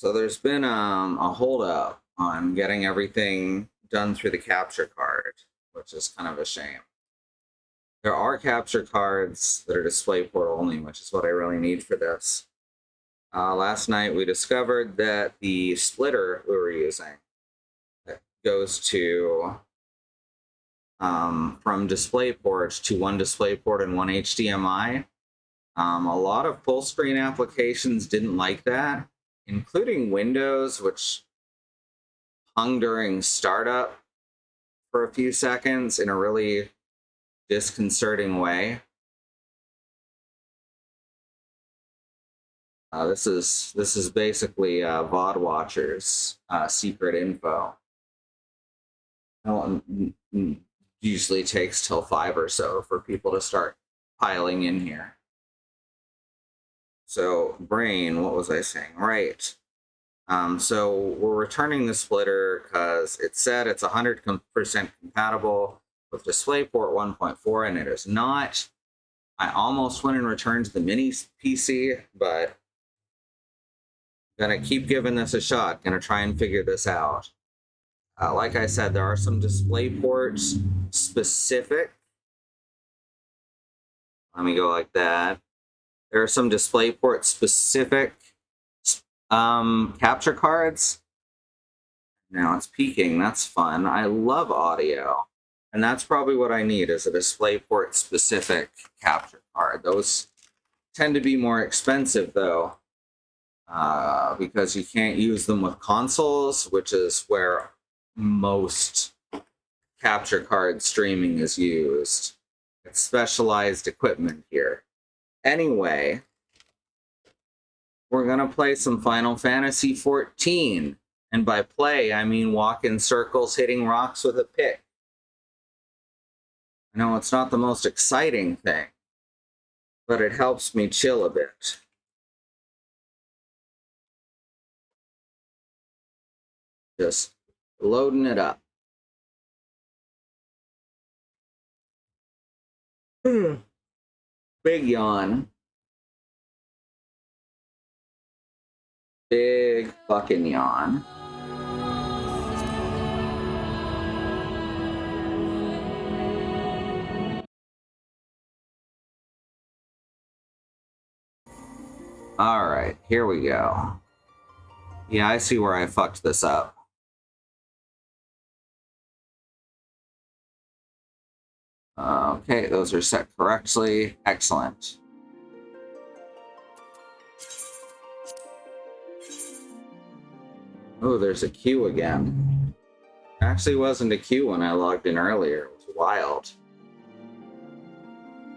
So there's been a holdup on getting everything done through the capture card, which is kind of a shame. There are capture cards that are DisplayPort only, which is what I really need for this. Last night we discovered that the splitter we were using that goes to from DisplayPort to one DisplayPort and one HDMI. A lot of full screen applications didn't like that, including Windows, which hung during startup for a few seconds in a really disconcerting way. This is basically VOD watchers' secret info. Usually takes till 5 or so for people to start piling in here. So brain, what was I saying? Right. So we're returning the splitter because it said it's 100% compatible with DisplayPort 1.4, and it is not. I almost went and returned the mini PC, but gonna keep giving this a shot. Gonna try and figure this out. Like I said, there are some DisplayPort specific. Let me go like that. There are some DisplayPort specific capture cards. Now it's peaking. That's fun. I love audio. And that's probably what I need, is a DisplayPort specific capture card. Those tend to be more expensive, though, because you can't use them with consoles, which is where most capture card streaming is used. It's specialized equipment here. Anyway, we're gonna play some Final Fantasy XIV. And by play, I mean walk in circles hitting rocks with a pick. I know it's not the most exciting thing, but it helps me chill a bit. Just loading it up. Big yawn. Big fucking yawn. All right, here we go. Yeah, I see where I fucked this up. Okay, those are set correctly. Excellent. Oh, there's a queue again. Actually wasn't a queue when I logged in earlier. It was wild.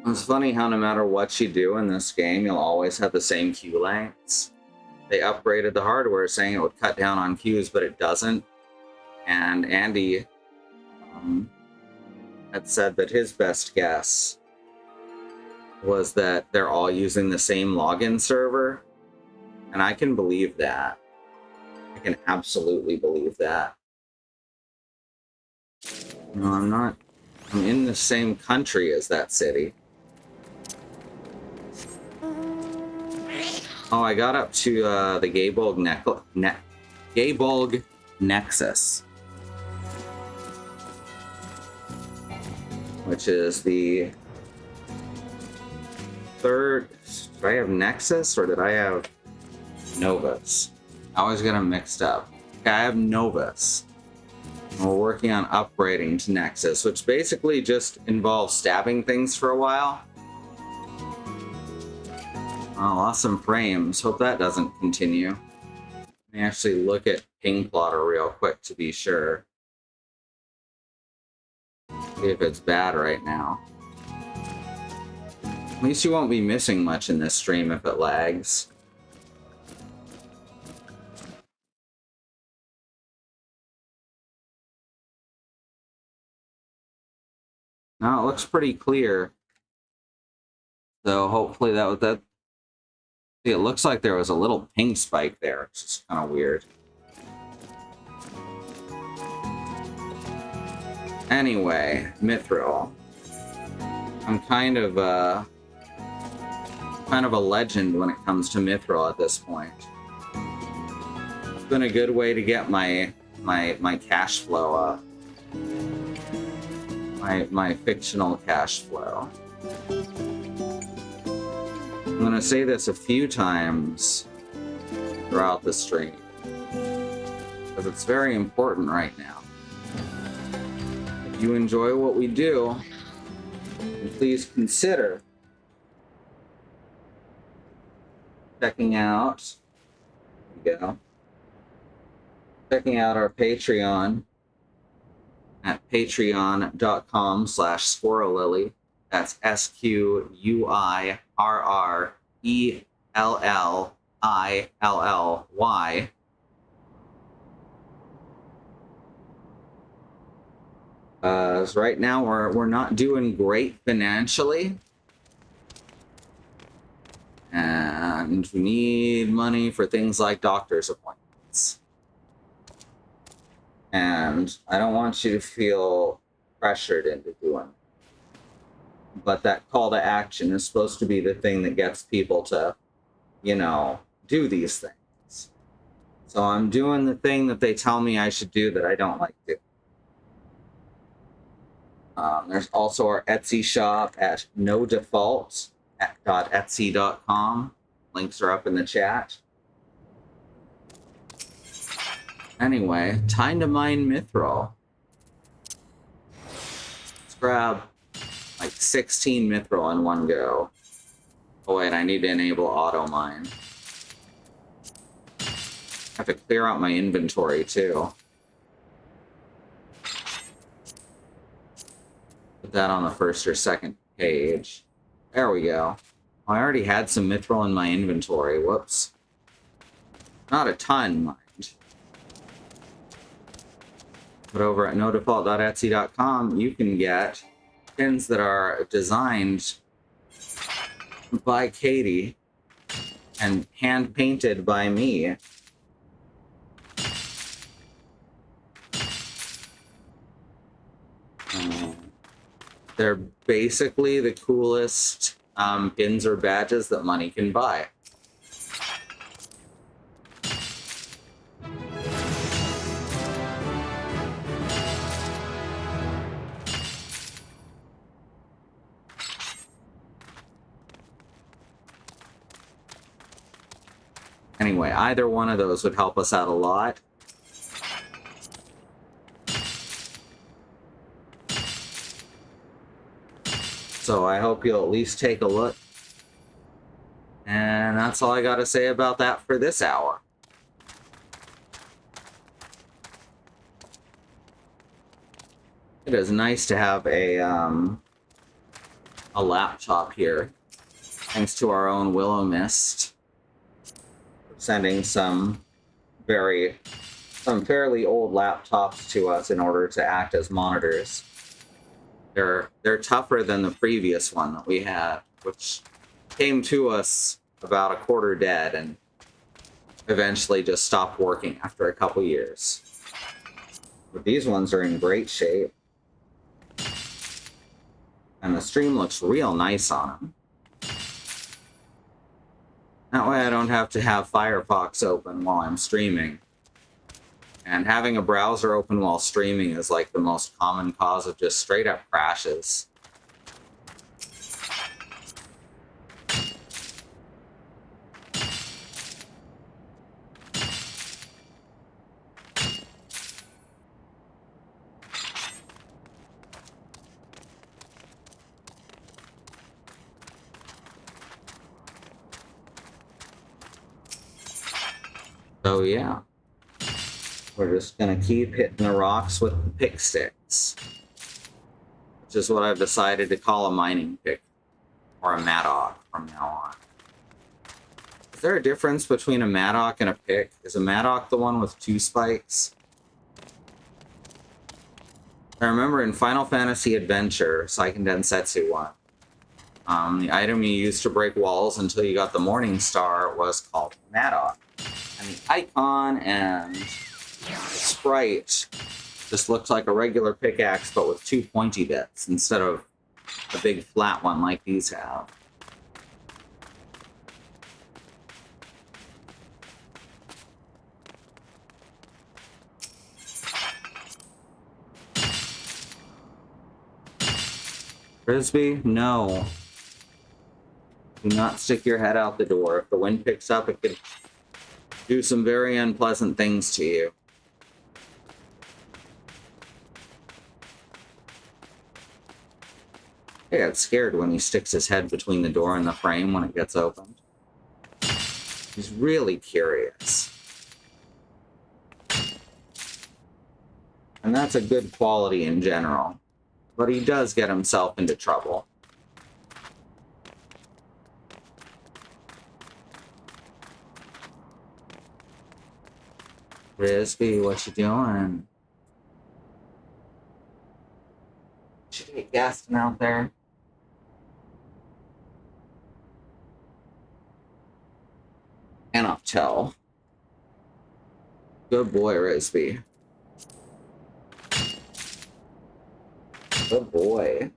It's funny how no matter what you do in this game, you'll always have the same queue lengths. They upgraded the hardware saying it would cut down on queues, but it doesn't. And Andy had said that his best guess was that they're all using the same login server. And I can believe that. I can absolutely believe that. No, I'm not. I'm in the same country as that city. Oh, I got up to the Gaybulg Nexus, which is the third. Did I have Nexus or did I have Novus? I always get them mixed up. Okay, I have Novus. We're working on upgrading to Nexus, which basically just involves stabbing things for a while. Oh, lost some frames. Hope that doesn't continue. Let me actually look at Ping Plotter real quick to be sure. See if it's bad right now. At least you won't be missing much in this stream if it lags. No, it looks pretty clear. So hopefully that was that. See, it looks like there was a little ping spike there. It's just kind of weird. Anyway, Mythrill. I'm kind of a legend when it comes to Mythrill at this point. been a good way to get my cash flow up. My fictional cash flow. I'm gonna say this a few times throughout the stream because it's very important right now. If you enjoy what we do, please consider checking out. There we go. Checking out our Patreon at patreon.com/squirrellily. That's SQUIRRELLILLY. So right now we're not doing great financially, and we need money for things like doctor's appointments. And I don't want you to feel pressured into doing it. But that call to action is supposed to be the thing that gets people to, you know, do these things. So I'm doing the thing that they tell me I should do that I don't like doing. There's also our Etsy shop at nodefault.etsy.com. Links are up in the chat. Anyway, time to mine mythrill. Let's grab like 16 mythrill in one go. Oh wait, I need to enable auto mine. I have to clear out my inventory too. Put that on the first or second page. There we go. Oh, I already had some mythrill in my inventory. Whoops. Not a ton, mind. But over at nodefault.etsy.com, you can get pins that are designed by Katie and hand painted by me. They're basically the coolest pins or badges that money can buy. Anyway, either one of those would help us out a lot. So I hope you'll at least take a look. And that's all I got to say about that for this hour. It is nice to have a laptop here, thanks to our own Willow Mist, sending some fairly old laptops to us in order to act as monitors. They're tougher than the previous one that we had, which came to us about a quarter dead and eventually just stopped working after a couple years. But these ones are in great shape. And the stream looks real nice on them. That way I don't have to have Firefox open while I'm streaming. And having a browser open while streaming is like the most common cause of just straight up crashes. So yeah. We're just gonna keep hitting the rocks with the pick sticks. Which is what I've decided to call a mining pick. Or a mattock from now on. Is there a difference between a mattock and a pick? Is a mattock the one with 2 spikes? I remember in Final Fantasy Adventure, Seiken Densetsu 1, the item you used to break walls until you got the Morning Star was called mattock. And the icon and sprite just looks like a regular pickaxe, but with 2 pointy bits instead of a big flat one like these have. Frisbee, no. Do not stick your head out the door. If the wind picks up, it could do some very unpleasant things to you. I get scared when he sticks his head between the door and the frame when it gets opened. He's really curious. And that's a good quality in general. But he does get himself into trouble. Frisbee, what you doing? Should get Gaston out there. Cannot tell. Good boy, Risby. Good boy.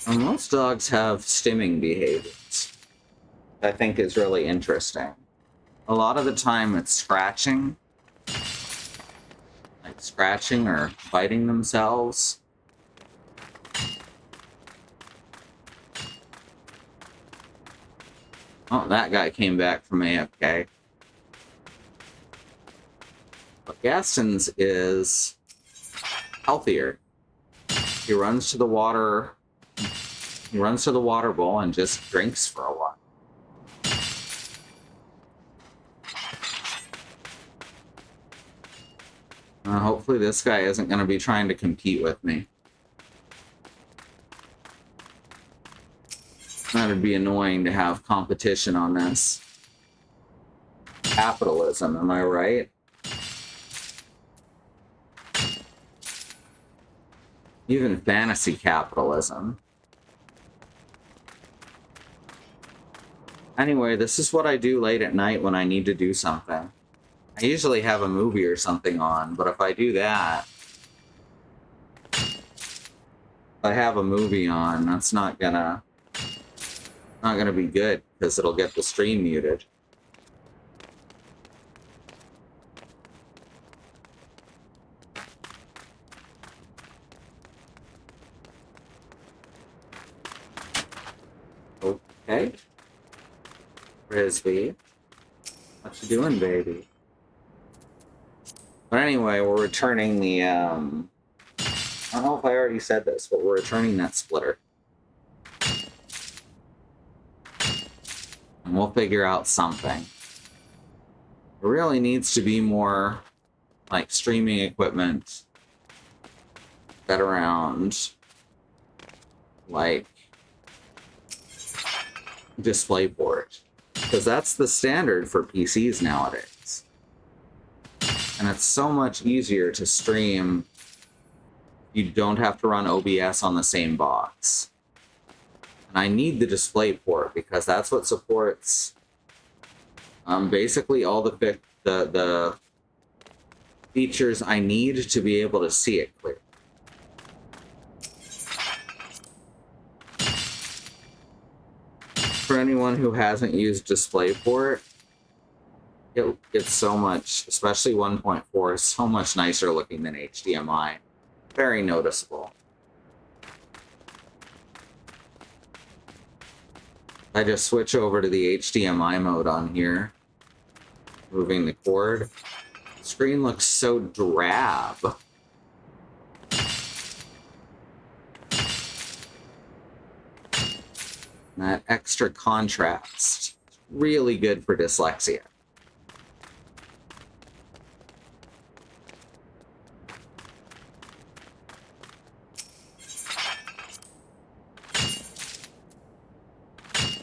And most dogs have stimming behaviors, I think is really interesting. A lot of the time it's scratching. Like scratching or biting themselves. Oh, that guy came back from AFK. But Gaston's is healthier. He runs to the water. He runs to the water bowl and just drinks for a while. Hopefully this guy isn't going to be trying to compete with me. That'd be annoying to have competition on this. Capitalism, am I right? Even fantasy capitalism. Anyway, this is what I do late at night when I need to do something. I usually have a movie or something on, but if I do that, if I have a movie on, that's not gonna be good because it'll get the stream muted. Okay. Frisbee. What you doing, baby? But anyway, we're returning the, I don't know if I already said this, but we're returning that splitter. And we'll figure out something. There really needs to be more, like, streaming equipment that around, like, DisplayPort. Because that's the standard for PCs nowadays. And it's so much easier to stream. You don't have to run OBS on the same box. And I need the DisplayPort because that's what supports basically all the features I need to be able to see it clear. For anyone who hasn't used DisplayPort, it's so much, especially 1.4, so much nicer looking than HDMI. Very noticeable. I just switch over to the HDMI mode on here, moving the cord. The screen looks so drab. That extra contrast, really good for dyslexia.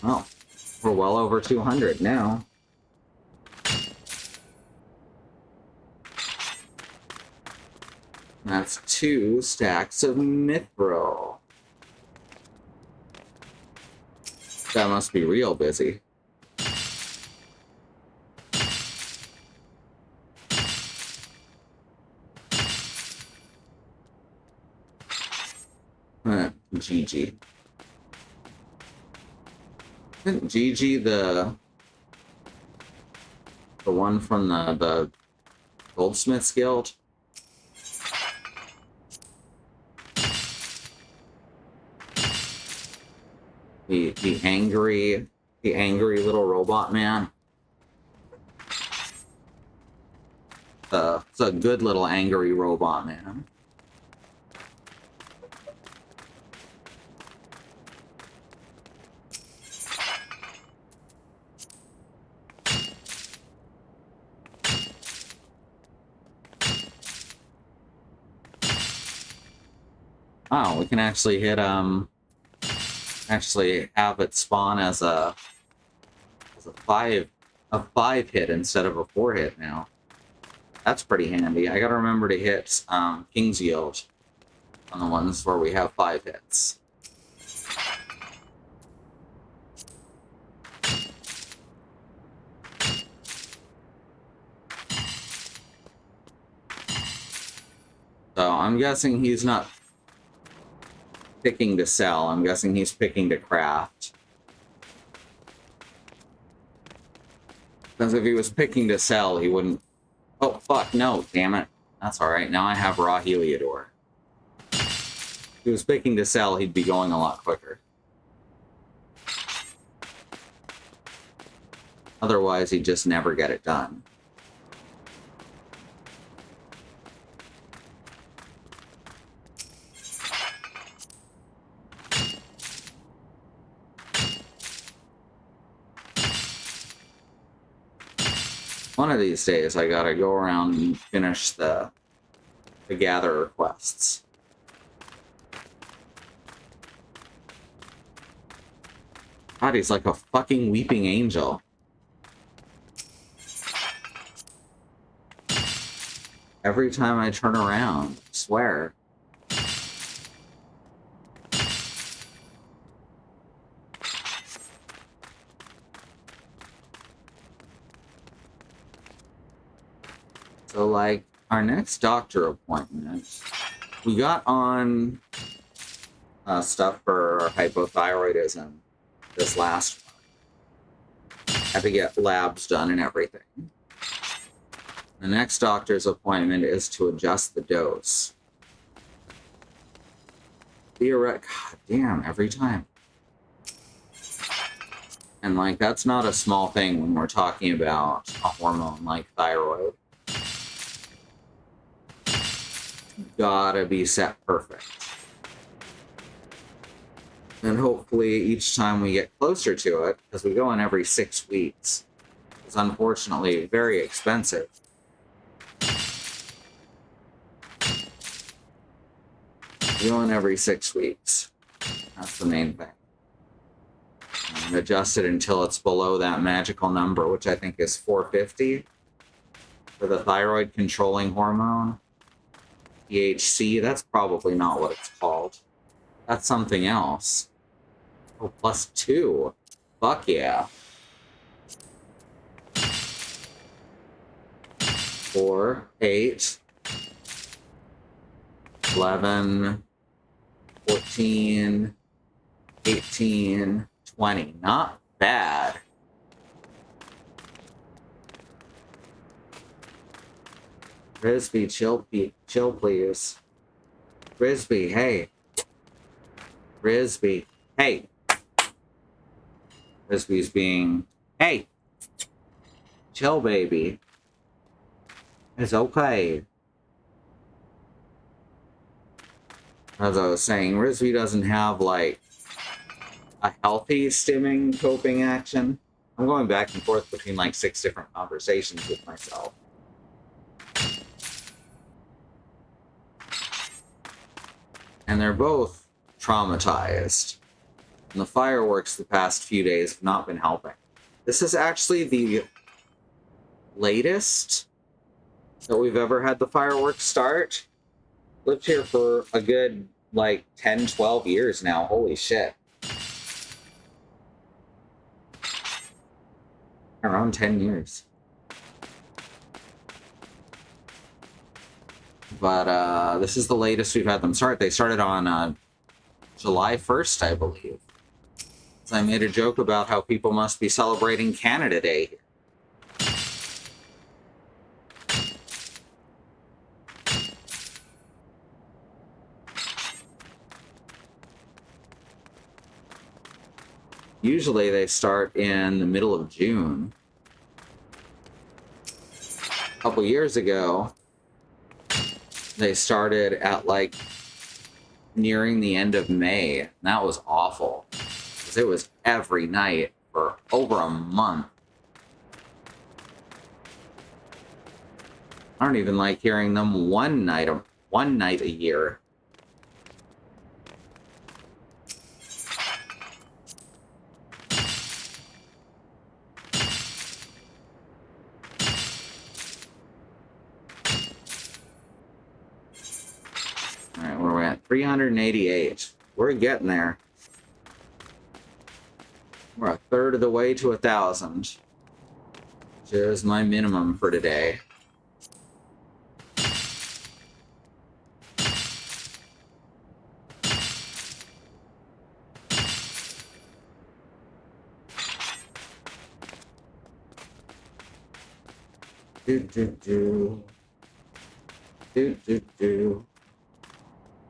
Oh, we're well over 200 now. That's 2 stacks of mythrill. That must be real busy. Gigi? Isn't Gigi the one from the Goldsmiths Guild? The angry little robot man. It's a good little angry robot man. Oh, we can actually hit actually have it spawn as a 5 hit instead of a 4 hit now. That's pretty handy. I gotta remember to hit King's Yield on the ones where we have 5 hits. So I'm guessing he's not picking to sell. I'm guessing he's picking to craft. Because if he was picking to sell, he wouldn't... Oh, fuck, no, damn it. That's alright, now I have Raw Heliodor. If he was picking to sell, he'd be going a lot quicker. Otherwise, he'd just never get it done. One of these days, I gotta go around and finish the gatherer quests. God, he's like a fucking weeping angel. Every time I turn around, I swear. So, like, our next doctor appointment, we got on stuff for hypothyroidism this last one. Had to get labs done and everything. The next doctor's appointment is to adjust the dose. God damn, every time. And, like, that's not a small thing when we're talking about a hormone like thyroid. Gotta be set perfect. And hopefully each time we get closer to it, because we go in every 6 weeks, it's unfortunately very expensive. We go in every 6 weeks. That's the main thing. And adjust it until it's below that magical number, which I think is 450 for the thyroid controlling hormone. THC, that's probably not what it's called. That's something else. Oh, +2. Fuck yeah. 4, 8, 11, 14, 18, 20. Not bad. Frisbee, chill please. Frisbee, hey. Frisbee, hey. Frisbee's being, hey. Chill, baby. It's okay. As I was saying, Frisbee doesn't have, like, a healthy stimming coping action. I'm going back and forth between, like, 6 different conversations with myself. And they're both traumatized. And the fireworks the past few days have not been helping. This is actually the latest that we've ever had the fireworks start. Lived here for a good, like, 10, 12 years now. Holy shit. Around 10 years. But this is the latest we've had them start. They started on July 1st, I believe. So I made a joke about how people must be celebrating Canada Day here. Usually they start in the middle of June. A couple years ago, they started at like nearing the end of May. And that was awful. Because it was every night for over a month. I don't even like hearing them one night a year. Alright, where are we at? 388. We're getting there. We're a third of the way to 1,000. Which is my minimum for today.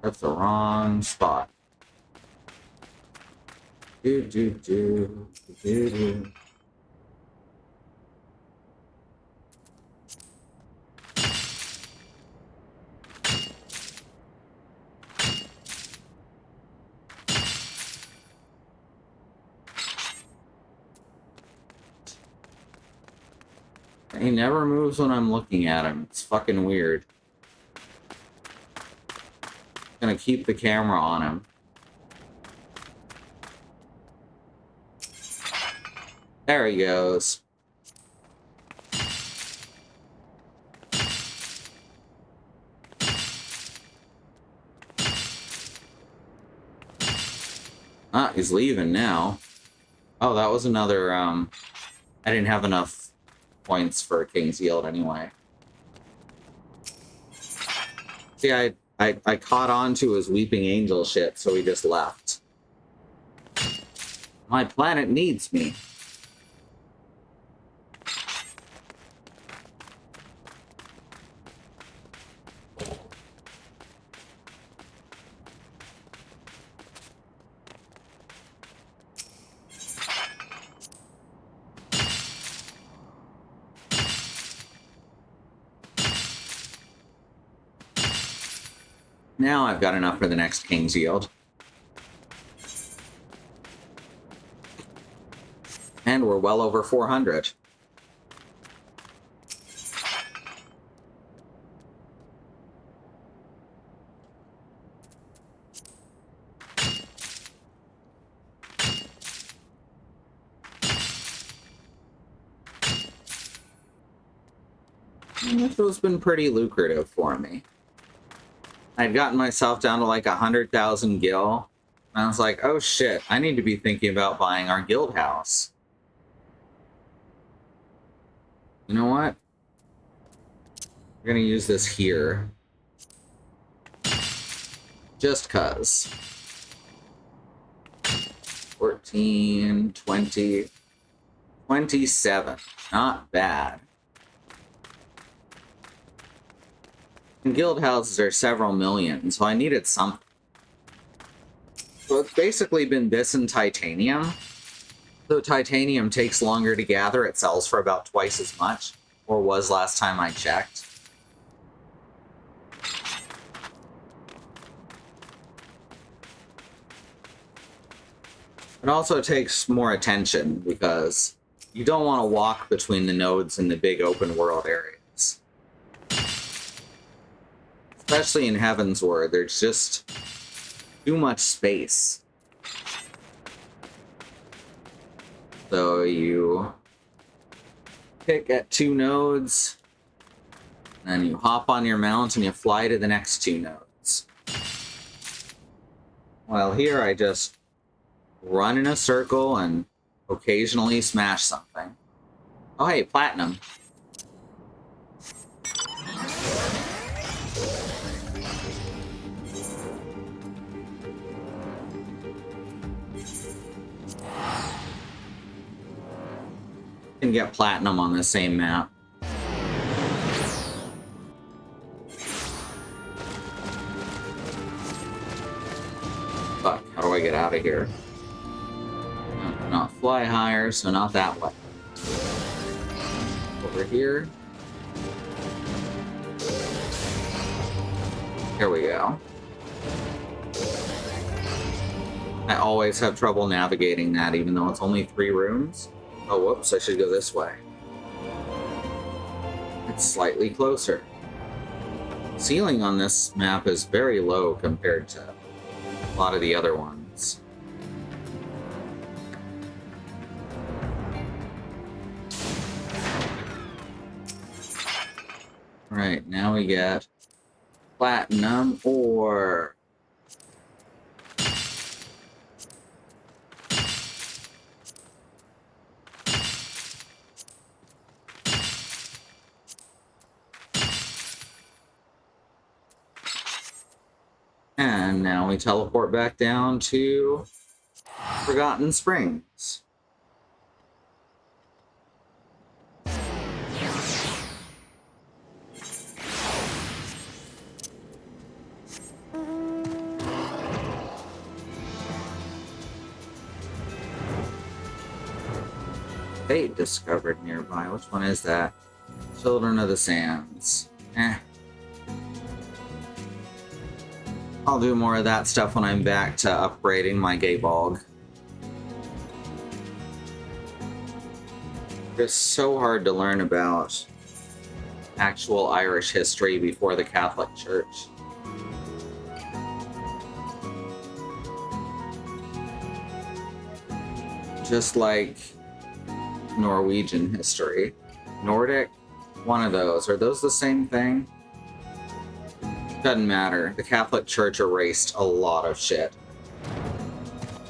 That's the wrong spot. He never moves when I'm looking at him. It's fucking weird. Gonna keep the camera on him. There he goes. Ah, he's leaving now. Oh, that was another, I didn't have enough points for King's Yield anyway. See, I caught on to his Weeping Angel shit, so he just left. My planet needs me. Now I've got enough for the next King's Yield. And we're well over 400. Mythrill's been pretty lucrative for me. I'd gotten myself down to like 100,000 gil. And I was like, oh shit, I need to be thinking about buying our guild house. You know what? We're gonna use this here. Just cuz. 14, 20, 27. Not bad. And guild houses are several million, so I needed something. So it's basically been this and titanium. Though titanium takes longer to gather, it sells for about twice as much, or was last time I checked. It also takes more attention, because you don't want to walk between the nodes in the big open world areas. Especially in Heavensward, there's just too much space. So you pick at 2 nodes, and you hop on your mount and you fly to the next 2 nodes. While here I just run in a circle and occasionally smash something. Oh hey, platinum. Can get platinum on the same map. Fuck, how do I get out of here? No, not fly higher, so not that way. Over here. Here we go. I always have trouble navigating that, even though it's only 3 rooms. Oh, whoops, I should go this way. It's slightly closer. Ceiling on this map is very low compared to a lot of the other ones. Right, now we get platinum or... And now we teleport back down to Forgotten Springs. Fate discovered nearby. Which one is that? Children of the Sands. I'll do more of that stuff when I'm back to upgrading my Gaybog. It's so hard to learn about actual Irish history before the Catholic Church. Just like Norwegian history. Nordic? One of those. Are those the same thing? Doesn't matter. The Catholic Church erased a lot of shit.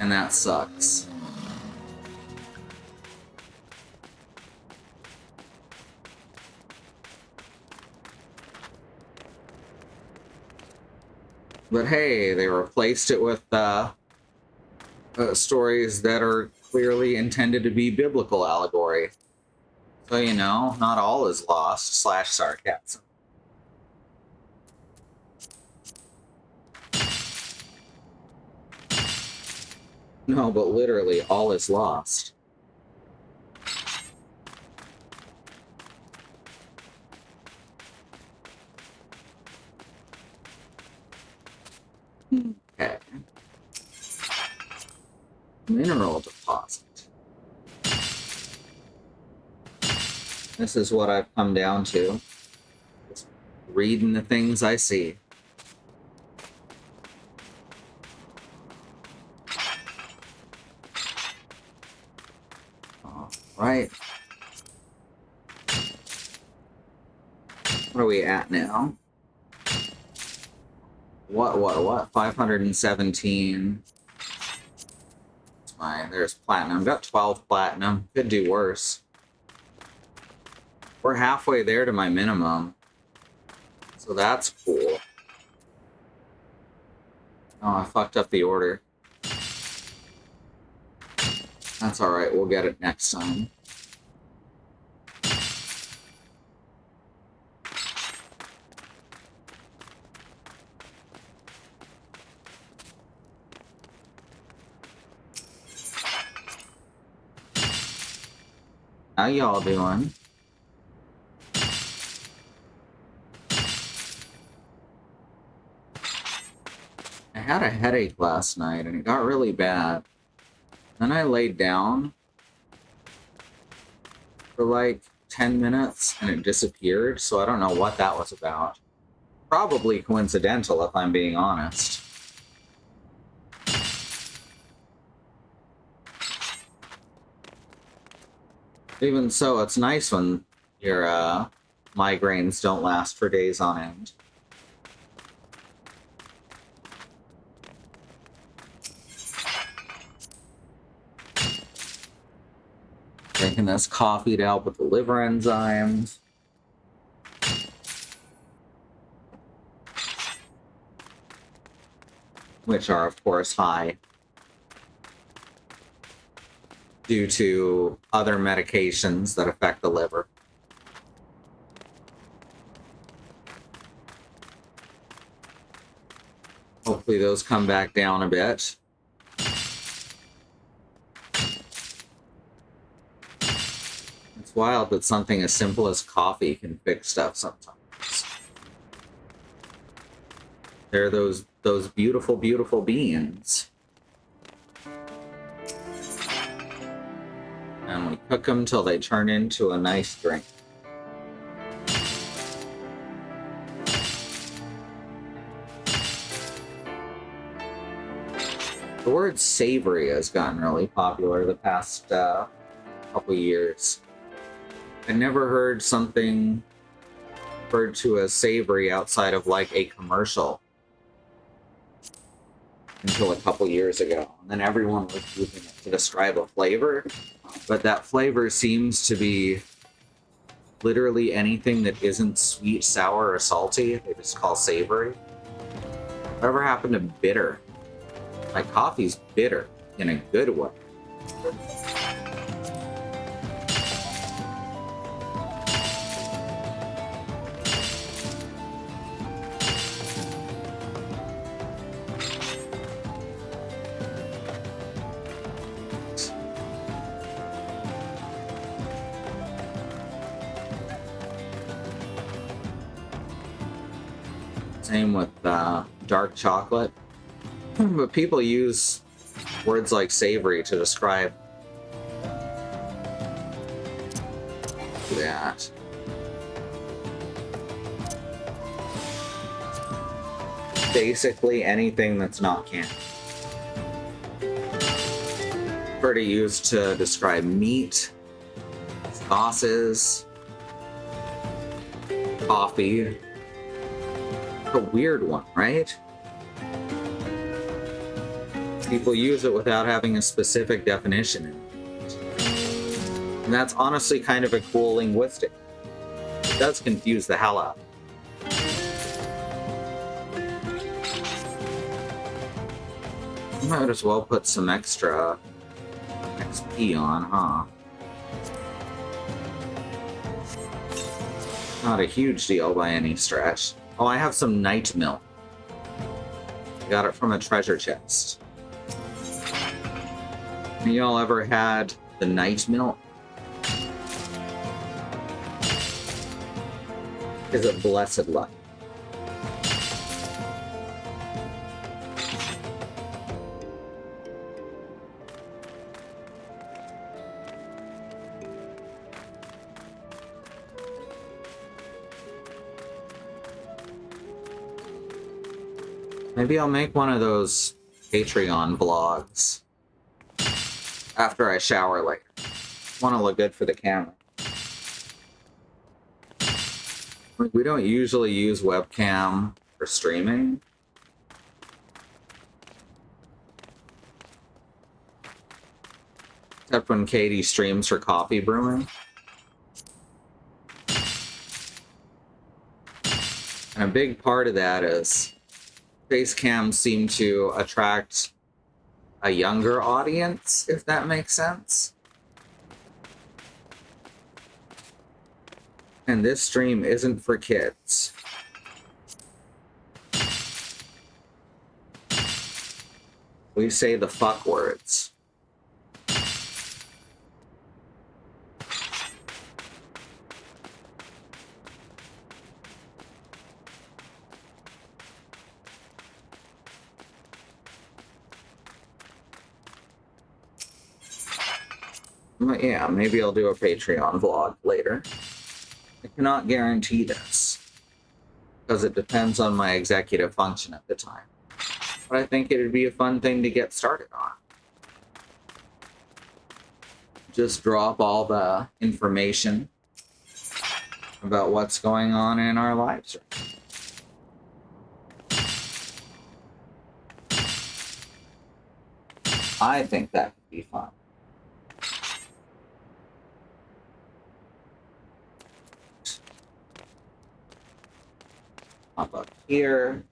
And that sucks. But hey, they replaced it with stories that are clearly intended to be biblical allegory. So, you know, not all is lost, / sarcasm. No, but literally, all is lost. Okay. Mineral deposit. This is what I've come down to. Just reading the things I see. Right. What are we at now? What? 517. That's fine. There's platinum. I've got 12 platinum. Could do worse. We're halfway there to my minimum. So that's cool. Oh, I fucked up the order. That's alright, we'll get it next time. How y'all doing? I had a headache last night and it got really bad. Then I laid down for like 10 minutes and it disappeared, so I don't know what that was about. Probably coincidental if I'm being honest. Even so, it's nice when your migraines don't last for days on end. Drinking this coffee to help with the liver enzymes. Which are, of course, high. due to other medications that affect the liver. Hopefully those come back down a bit. It's wild that something as simple as coffee can fix stuff sometimes. There are those beautiful, beautiful beans. And we cook them till they turn into a nice drink. The word savory has gotten really popular the past couple years. I never heard something referred to as savory outside of like a commercial until a couple years ago. And then everyone was using it to describe a flavor, but that flavor seems to be literally anything that isn't sweet, sour, or salty. They just call savory. Whatever happened to bitter? Like, coffee's bitter in a good way. Same with dark chocolate. But people use words like savory to describe that. Basically anything that's not candy. Prefer to use to describe meat, sauces, coffee. A weird one, right? People use it without having a specific definition in it. And that's honestly kind of a cool linguistic. It does confuse the hell out. I might as well put some extra XP on, huh? Not a huge deal by any stretch. Oh, I have some night milk. I got it from a treasure chest. Y'all ever had the night milk? Is a blessed luck. Maybe I'll make one of those Patreon vlogs after I shower later. Want to look good for the camera. We don't usually use webcam for streaming. Except when Katie streams for coffee brewing. And a big part of that is face cams seem to attract a younger audience, if that makes sense. And this stream isn't for kids. We say the fuck words. But yeah, maybe I'll do a Patreon vlog later. I cannot guarantee this, because it depends on my executive function at the time. But I think it would be a fun thing to get started on. Just drop all the information about what's going on in our lives. I think that could be fun. Up here.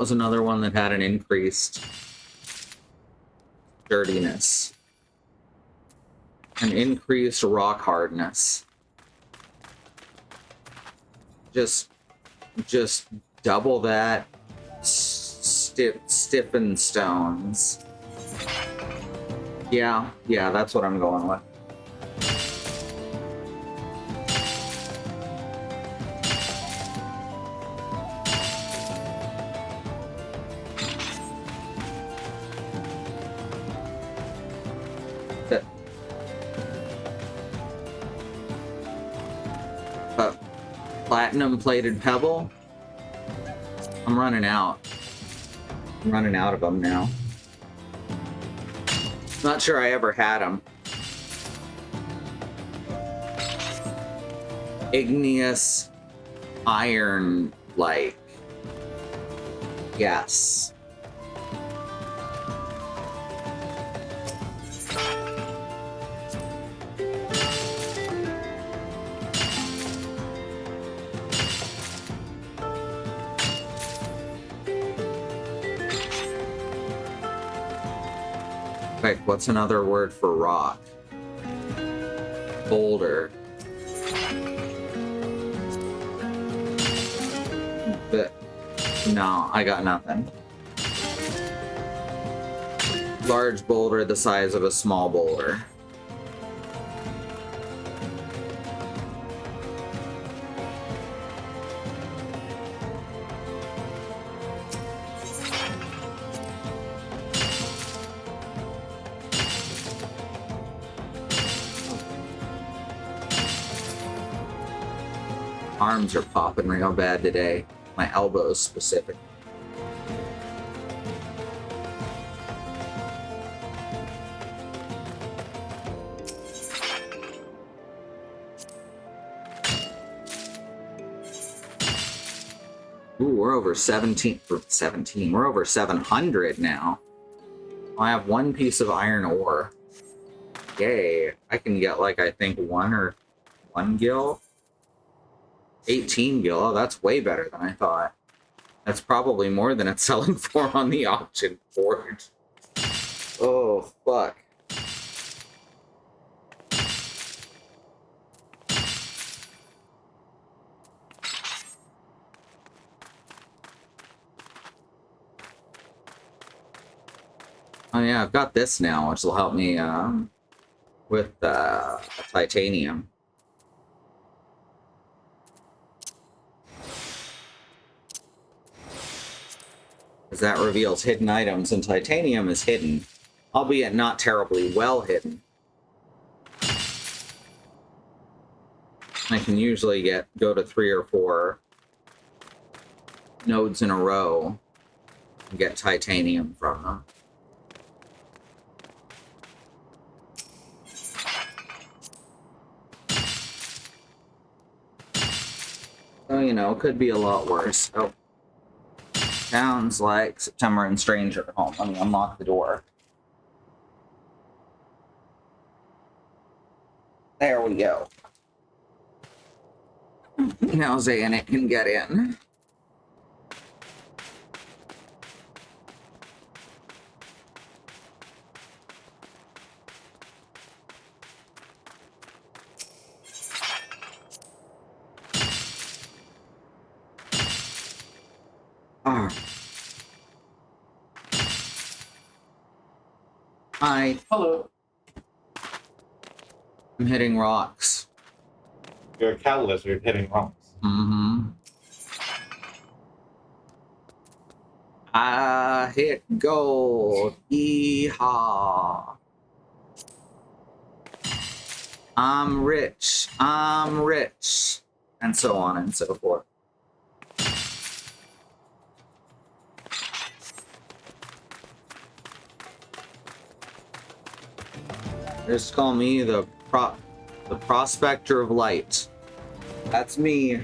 was another one that had an increased sturdiness. An increased rock hardness. Just double that. Stiffened stones. Yeah, that's what I'm going with. Platinum plated pebble. I'm running out. I'm running out of them now. Not sure I ever had them. Igneous iron, like. Yes. Wait, what's another word for rock? Boulder. But no, I got nothing. Large boulder the size of a small boulder. Arms are popping real bad today. My elbows specifically. Ooh, we're over 17. We're over 700 now. I have one piece of iron ore. Yay. I can get like, I think one gil. 18 gil. Oh, that's way better than I thought. That's probably more than it's selling for on the auction board. Oh, fuck. Oh yeah, I've got this now, which will help me with titanium. Because that reveals hidden items, and titanium is hidden, albeit not terribly well hidden. I can usually go to 3 or 4 nodes in a row and get titanium from them. So, you know, could be a lot worse. Oh. Sounds like September and Stranger at home. Let me unlock the door. There we go. Now Zayanet can get in. Hi. Hello. I'm hitting rocks. You're a cow lizard hitting rocks. Mm-hmm. I hit gold. Yeehaw. I'm rich. I'm rich. And so on and so forth. Just call me the prospector of light. That's me.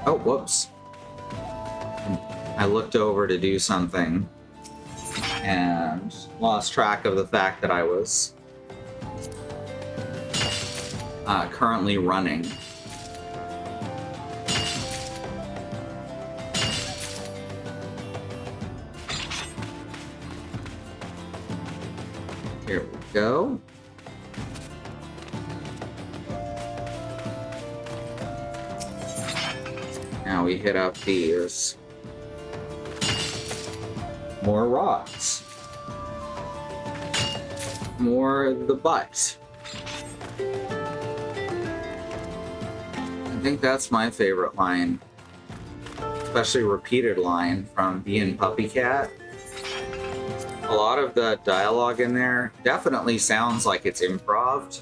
Oh, whoops. I looked over to do something and lost track of the fact that I was currently running. Here we go. Now we hit up these. More rocks. More the butt. I think that's my favorite line. Especially repeated line from Being Puppy Cat. A lot of the dialogue in there definitely sounds like it's improv.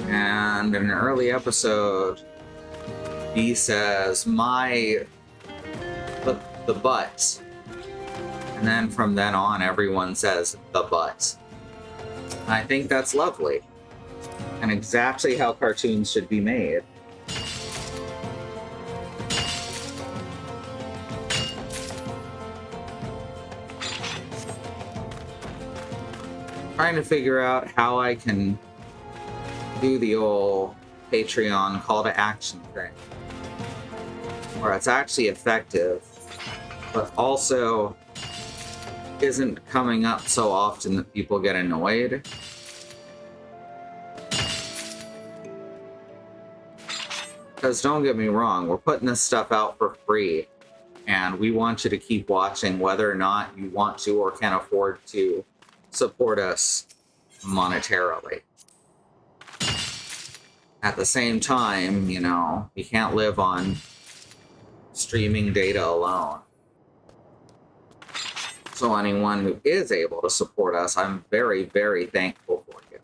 And in an early episode, he says, the butt. And then from then on, everyone says the butt. And I think that's lovely. And exactly how cartoons should be made. Trying to figure out how I can do the old Patreon call to action thing. Where it's actually effective, but also isn't coming up so often that people get annoyed. Because don't get me wrong, we're putting this stuff out for free, and we want you to keep watching whether or not you want to or can afford to support us monetarily. At the same time, you know, you can't live on streaming data alone. So anyone who is able to support us, I'm very, very thankful for you.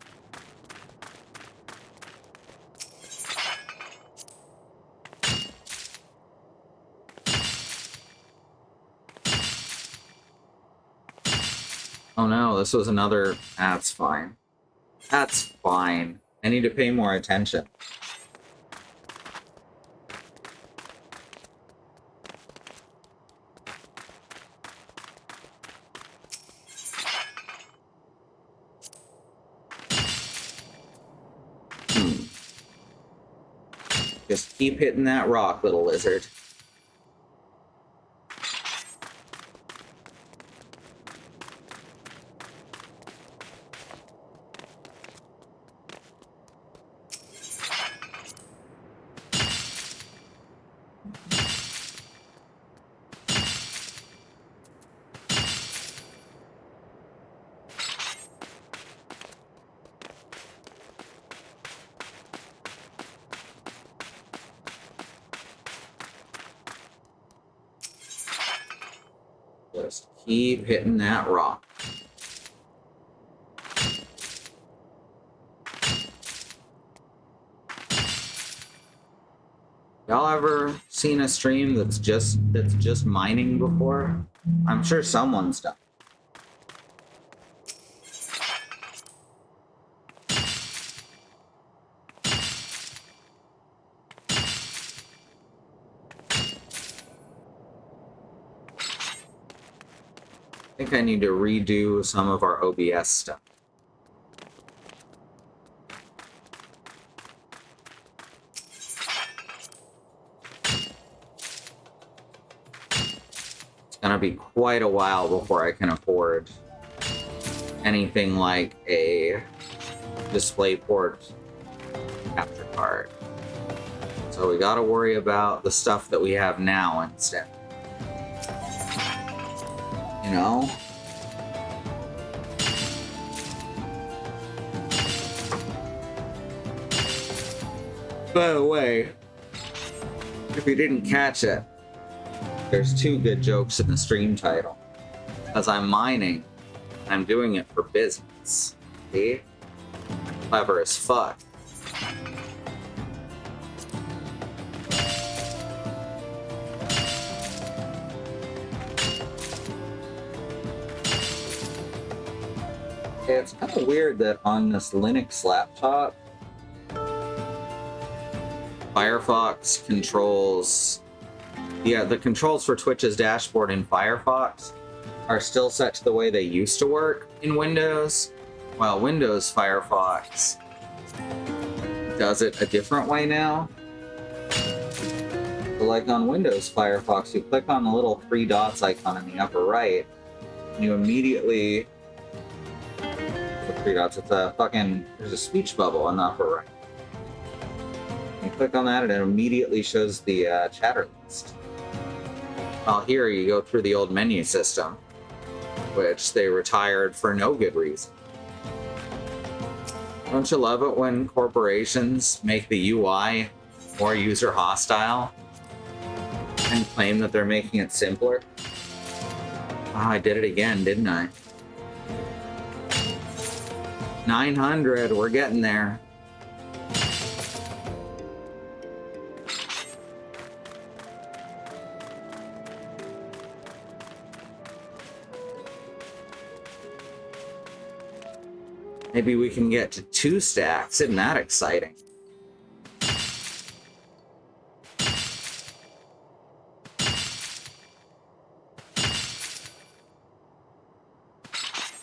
Oh no, this was another... That's fine. That's fine. I need to pay more attention. Just keep hitting that rock, little lizard. Just keep hitting that rock. Y'all ever seen a stream that's just mining before? I'm sure someone's done. I think I need to redo some of our OBS stuff. It's gonna be quite a while before I can afford anything like a DisplayPort capture card. So we gotta worry about the stuff that we have now instead. You know? By the way, if you didn't catch it, there's two good jokes in the stream title. As I'm mining, I'm doing it for business. See? Clever as fuck. It's kind of weird that on this Linux laptop, Firefox controls... Yeah, the controls for Twitch's dashboard in Firefox are still set to the way they used to work in Windows, while Windows Firefox does it a different way now. So like on Windows Firefox, you click on the little three dots icon in the upper right, you immediately with 3 dots. It's a fucking there's a speech bubble on the upper right. You click on that, and it immediately shows the chatter list. Well, here you go through the old menu system, which they retired for no good reason. Don't you love it when corporations make the UI more user hostile and claim that they're making it simpler? Oh, I did it again, didn't I? 900, we're getting there. Maybe we can get to 2 stacks. Isn't that exciting?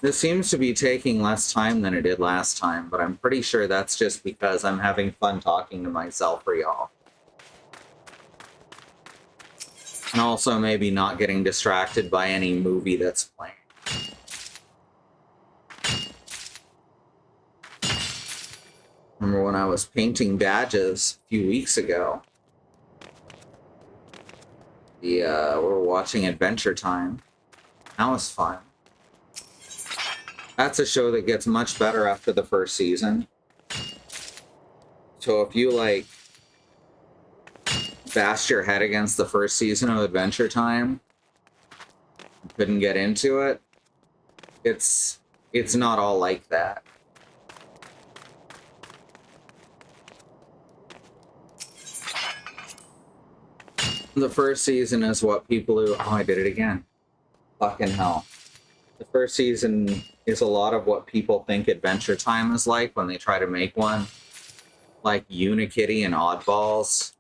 This seems to be taking less time than it did last time, but I'm pretty sure that's just because I'm having fun talking to myself for y'all. And also maybe not getting distracted by any movie that's playing. Remember when I was painting badges a few weeks ago? We were watching Adventure Time. That was fun. That's a show that gets much better after the first season. So if you, like, bashed your head against the first season of Adventure Time, couldn't get into it, it's not all like that. The first season is what people who... Oh, I did it again. Fucking hell. The first season is a lot of what people think Adventure Time is like when they try to make one. Like Unikitty and Oddballs.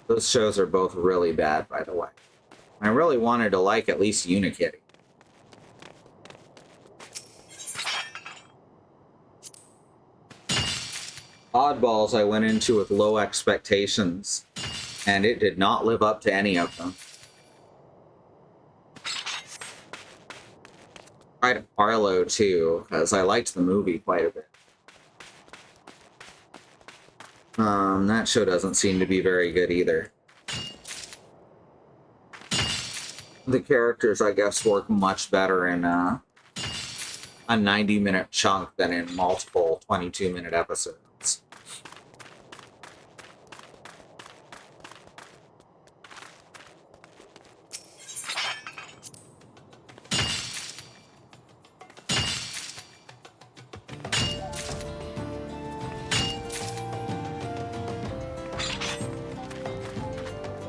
Those shows are both really bad, by the way. I really wanted to like at least Unikitty. Oddballs I went into with low expectations, and it did not live up to any of them. Tried Arlo too, because I liked the movie quite a bit. That show doesn't seem to be very good either. The characters, I guess, work much better in a 90-minute chunk than in multiple 22-minute episodes.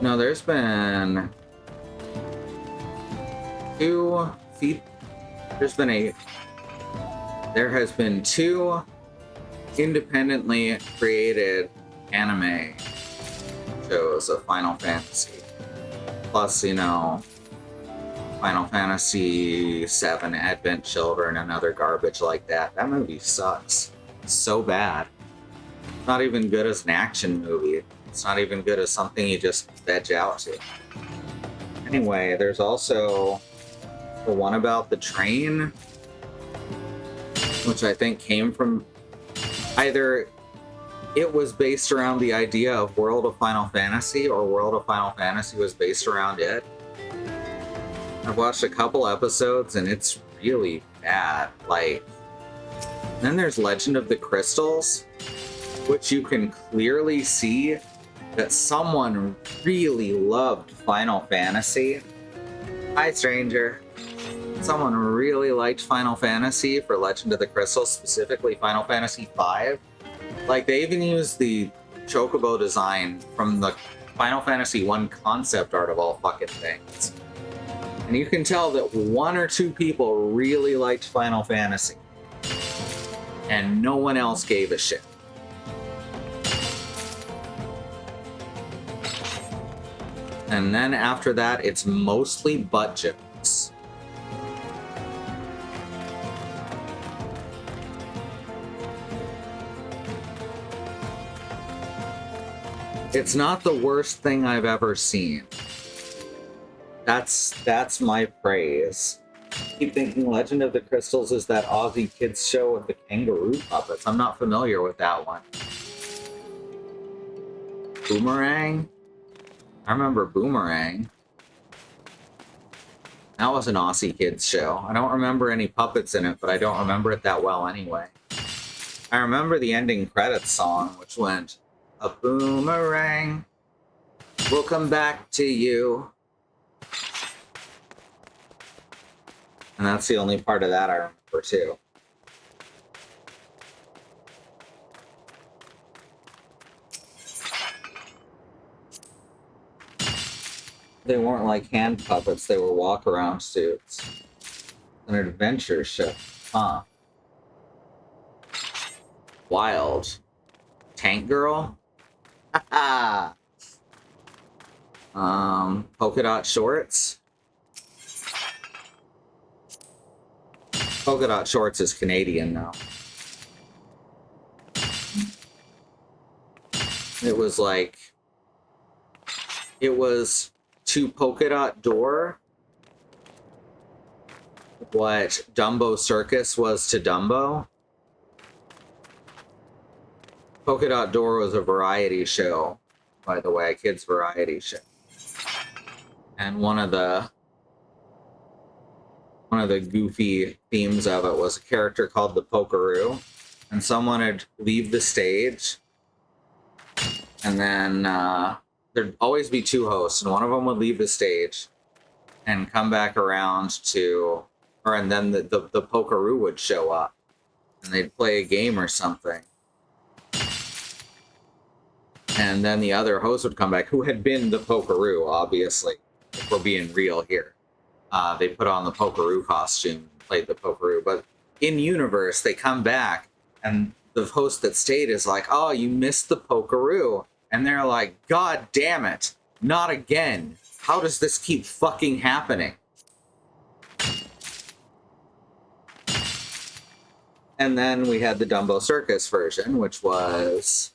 No, there's been there has been 2 independently created anime shows of Final Fantasy. Plus, you know, Final Fantasy VII Advent Children and other garbage like that. That movie sucks. It's so bad. It's not even good as an action movie. It's not even good as something you just veg out to. Anyway, there's also the one about the train, which I think came from either it was based around the idea of World of Final Fantasy, or World of Final Fantasy was based around it. I've watched a couple episodes and it's really bad. Like, then there's Legend of the Crystals, which you can clearly see that someone really loved Final Fantasy. Hi, stranger. Someone really liked Final Fantasy for Legend of the Crystals, specifically Final Fantasy V. Like, they even used the chocobo design from the Final Fantasy I concept art of all fucking things. And you can tell that 1 or 2 people really liked Final Fantasy. And no one else gave a shit. And then after that, it's mostly butt jokes. It's not the worst thing I've ever seen. That's my praise. Keep thinking Legend of the Crystals is that Aussie kids show with the kangaroo puppets. I'm not familiar with that one. Boomerang? I remember Boomerang. That was an Aussie kids show. I don't remember any puppets in it, but I don't remember it that well anyway. I remember the ending credits song, which went, "A boomerang will come back to you." And that's the only part of that I remember too. They weren't like hand puppets, they were walk-around suits. An adventure ship, huh? Wild. Tank Girl? Haha! Polka dot shorts? Polka dot shorts is Canadian now. It was like... It was to polka dot door what Dumbo Circus was to Dumbo. Polka dot door was a variety show, by the way, a kids variety show. And one of the goofy themes of it was a character called the Pokeroo, and someone would leave the stage, and then there'd always be two hosts, and one of them would leave the stage and come back around to, and then the Pokeroo would show up, and they'd play a game or something. And then the other host would come back, who had been the Pokeroo, obviously, if we're being real here. They put on the Pokeroo costume and played the Pokeroo. But in universe, they come back, and the host that stayed is like, "Oh, you missed the Pokeroo." And they're like, "God damn it, not again. How does this keep fucking happening?" And then we had the Dumbo Circus version, which was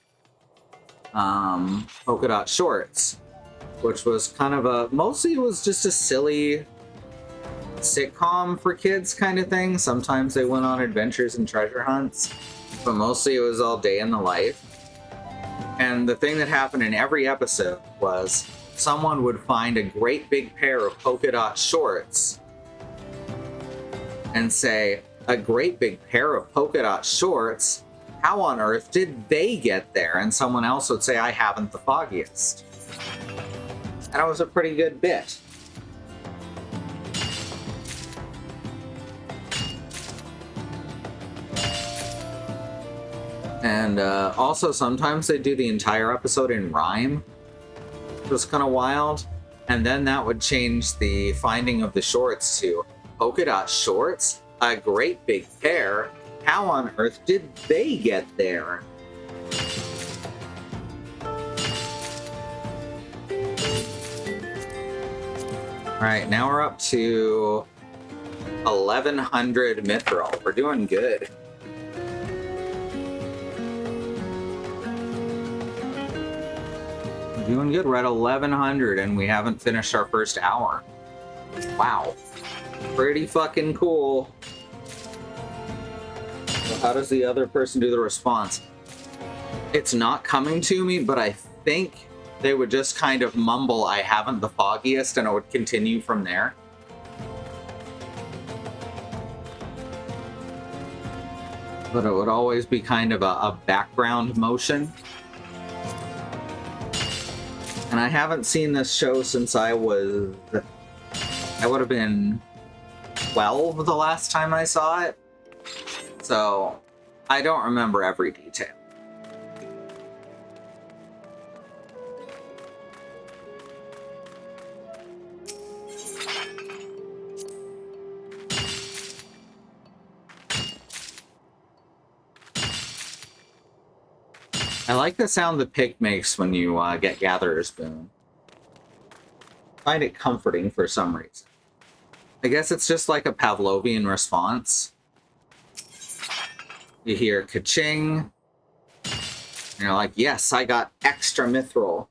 polka dot shorts, which was kind of a, mostly it was just a silly sitcom for kids kind of thing. Sometimes they went on adventures and treasure hunts, but mostly it was all day in the life. And the thing that happened in every episode was someone would find a great big pair of polka dot shorts and say, "A great big pair of polka dot shorts? How on earth did they get there?" And someone else would say, "I haven't the foggiest." And it was a pretty good bit. And also sometimes they do the entire episode in rhyme. It was kind of wild. And then that would change the finding of the shorts to polka dot shorts? A great big pair? How on earth did they get there? Alright, now we're up to 1100 mythrill. We're doing good. We're doing good. We're at 1100 and we haven't finished our first hour. Wow. Pretty fucking cool. How does the other person do the response? It's not coming to me, but I think they would just kind of mumble, "I haven't the foggiest," and it would continue from there. But it would always be kind of a background motion. And I haven't seen this show since I would have been 12 the last time I saw it. So, I don't remember every detail. I like the sound the pick makes when you get Gatherer's Boon. I find it comforting for some reason. I guess it's just like a Pavlovian response. You hear ka-ching, and you're like, "Yes, I got extra mythrill."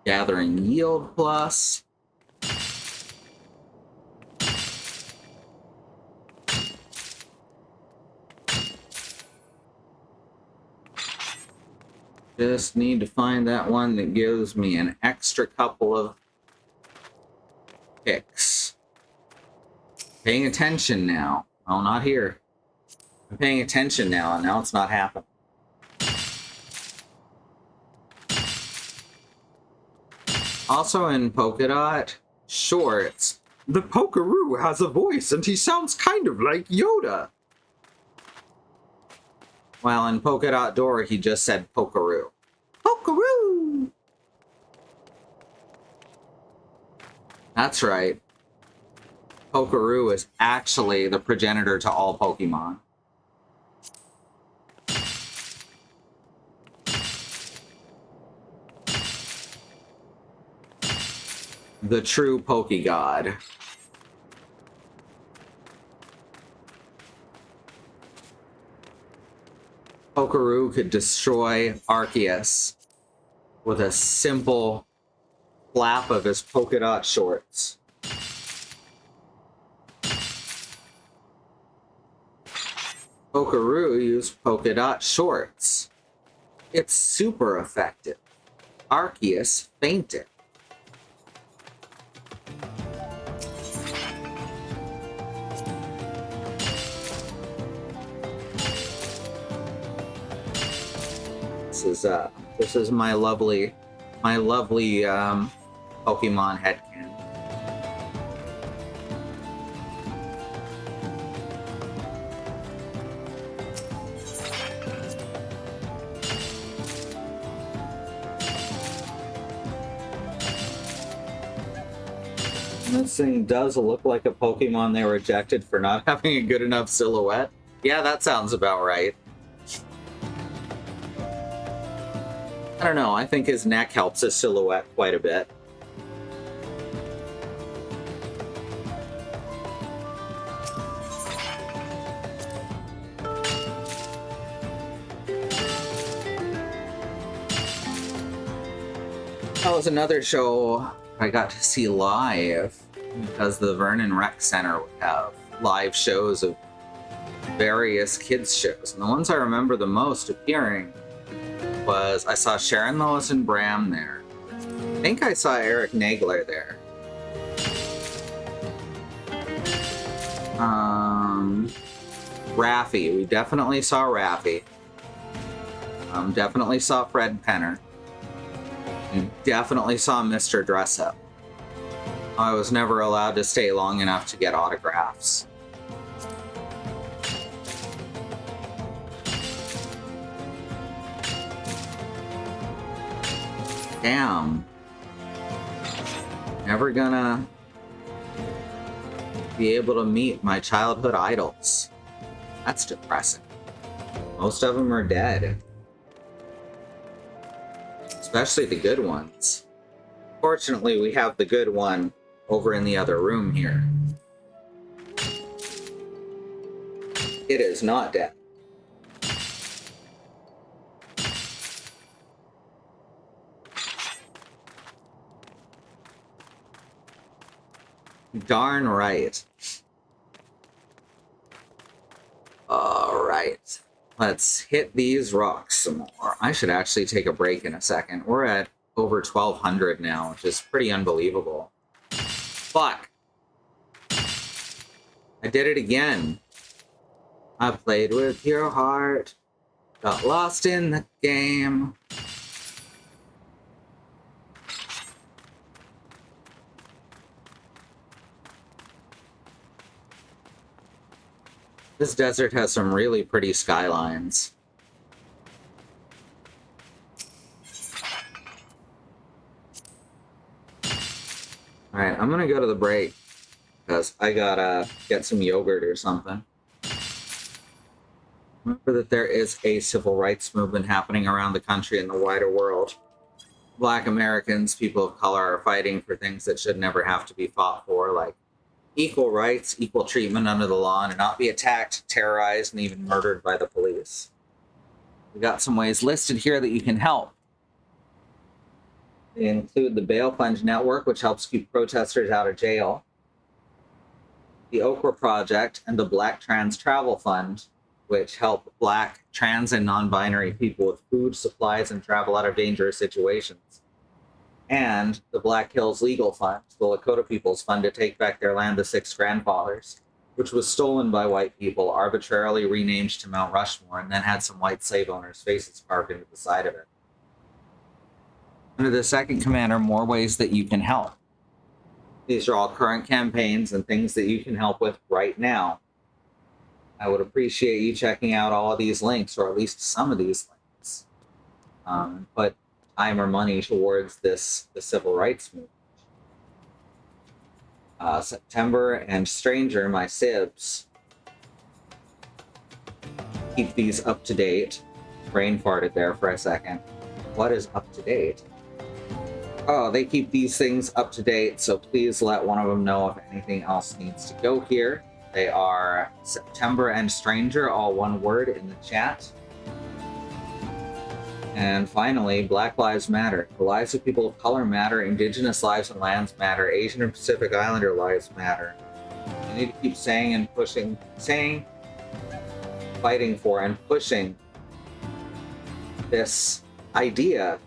Gathering yield plus. Just need to find that one that gives me an extra couple of picks. Paying attention now. Oh, not here. I'm paying attention now, and now it's not happening. Also in polka dot shorts, the Pokeroo has a voice and he sounds kind of like Yoda. While in polka dot door, he just said Pokeroo. Pokeroo! That's right. Pokeroo is actually the progenitor to all Pokemon. The true Pokegod. Pokeroo could destroy Arceus with a simple flap of his polka dot shorts. Pokeroo used polka dot shorts. It's super effective. Arceus fainted. This is my lovely Pokemon headcanon. This thing does look like a Pokemon they rejected for not having a good enough silhouette. Yeah, that sounds about right. I don't know, I think his neck helps his silhouette quite a bit. That was another show I got to see live because the Vernon Rec Center would have live shows of various kids shows. And the ones I remember the most appearing was I saw Sharon Lois and Bram there. I think I saw Eric Nagler there. Raffi. We definitely saw Raffi. Definitely saw Fred Penner. We definitely saw Mr. Dressup. I was never allowed to stay long enough to get autographs. Damn. Never gonna be able to meet my childhood idols. That's depressing. Most of them are dead. Especially the good ones. Fortunately, we have the good one over in the other room here. It is not dead. Darn right. Alright. Let's hit these rocks some more. I should actually take a break in a second. We're at over 1,200 now, which is pretty unbelievable. Fuck. I did it again. I played with your heart. Got lost in the game. This desert has some really pretty skylines. Alright, I'm gonna go to the break because I gotta get some yogurt or something. Remember that there is a civil rights movement happening around the country and the wider world. Black Americans, people of color, are fighting for things that should never have to be fought for, like equal rights, equal treatment under the law, and to not be attacked, terrorized, and even murdered by the police. We got some ways listed here that you can help. They include the Bail Fund Network, which helps keep protesters out of jail, the Okra Project, and the Black Trans Travel Fund, which help Black, trans, and non-binary people with food, supplies, and travel out of dangerous situations. And the Black Hills Legal Fund, the Lakota People's Fund to take back their land, the Six Grandfathers, which was stolen by white people, arbitrarily renamed to Mount Rushmore, and then had some white slave owners' faces carved into the side of it. Under the second commander, more ways that you can help. These are all current campaigns and things that you can help with right now. I would appreciate you checking out all of these links, or at least some of these links. Put time or money towards the civil rights movement. September and Stranger, my Sibs. Keep these up to date. Brain farted there for a second. What is up to date? Oh, they keep these things up to date, so please let one of them know if anything else needs to go here. They are September and Stranger, all one word in the chat. And finally, Black Lives Matter. The lives of people of color matter, Indigenous lives and lands matter, Asian and Pacific Islander lives matter. You need to keep saying and pushing, fighting for and pushing this idea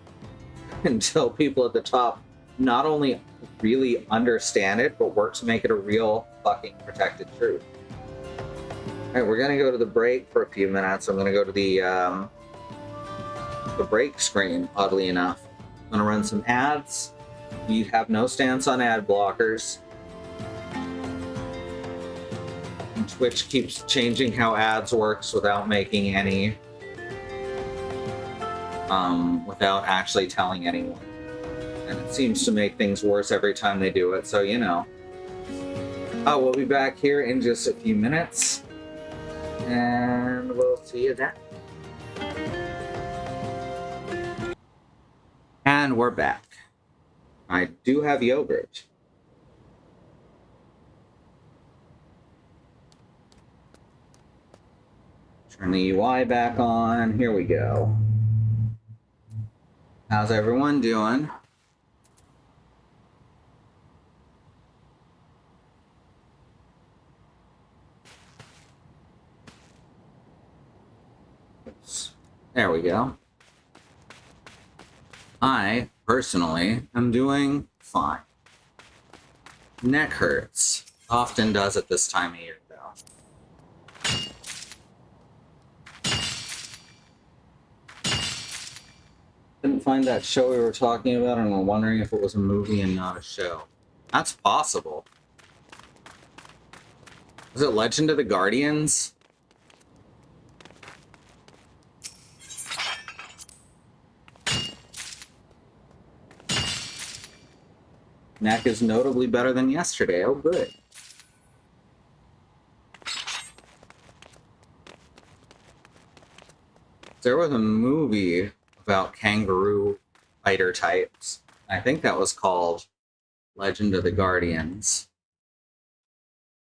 until people at the top not only really understand it, but work to make it a real fucking protected truth. All right, we're gonna go to the break for a few minutes. I'm gonna go to the break screen, oddly enough. I'm gonna run some ads. We have no stance on ad blockers. And Twitch keeps changing how ads works without making any without actually telling anyone. And it seems to make things worse every time they do it, so you know. We'll be back here in just a few minutes, and we'll see you then. And we're back. I do have yogurt. Turn the UI back on. Here we go. How's everyone doing? Oops. There we go. I, personally, am doing fine. Neck hurts. Often does at this time of year, though. Couldn't find that show we were talking about, and we're wondering if it was a movie and not a show. That's possible. Was it Legend of the Guardians? Neck is notably better than yesterday. Oh, good. There was a movie about kangaroo fighter types. I think that was called Legend of the Guardians.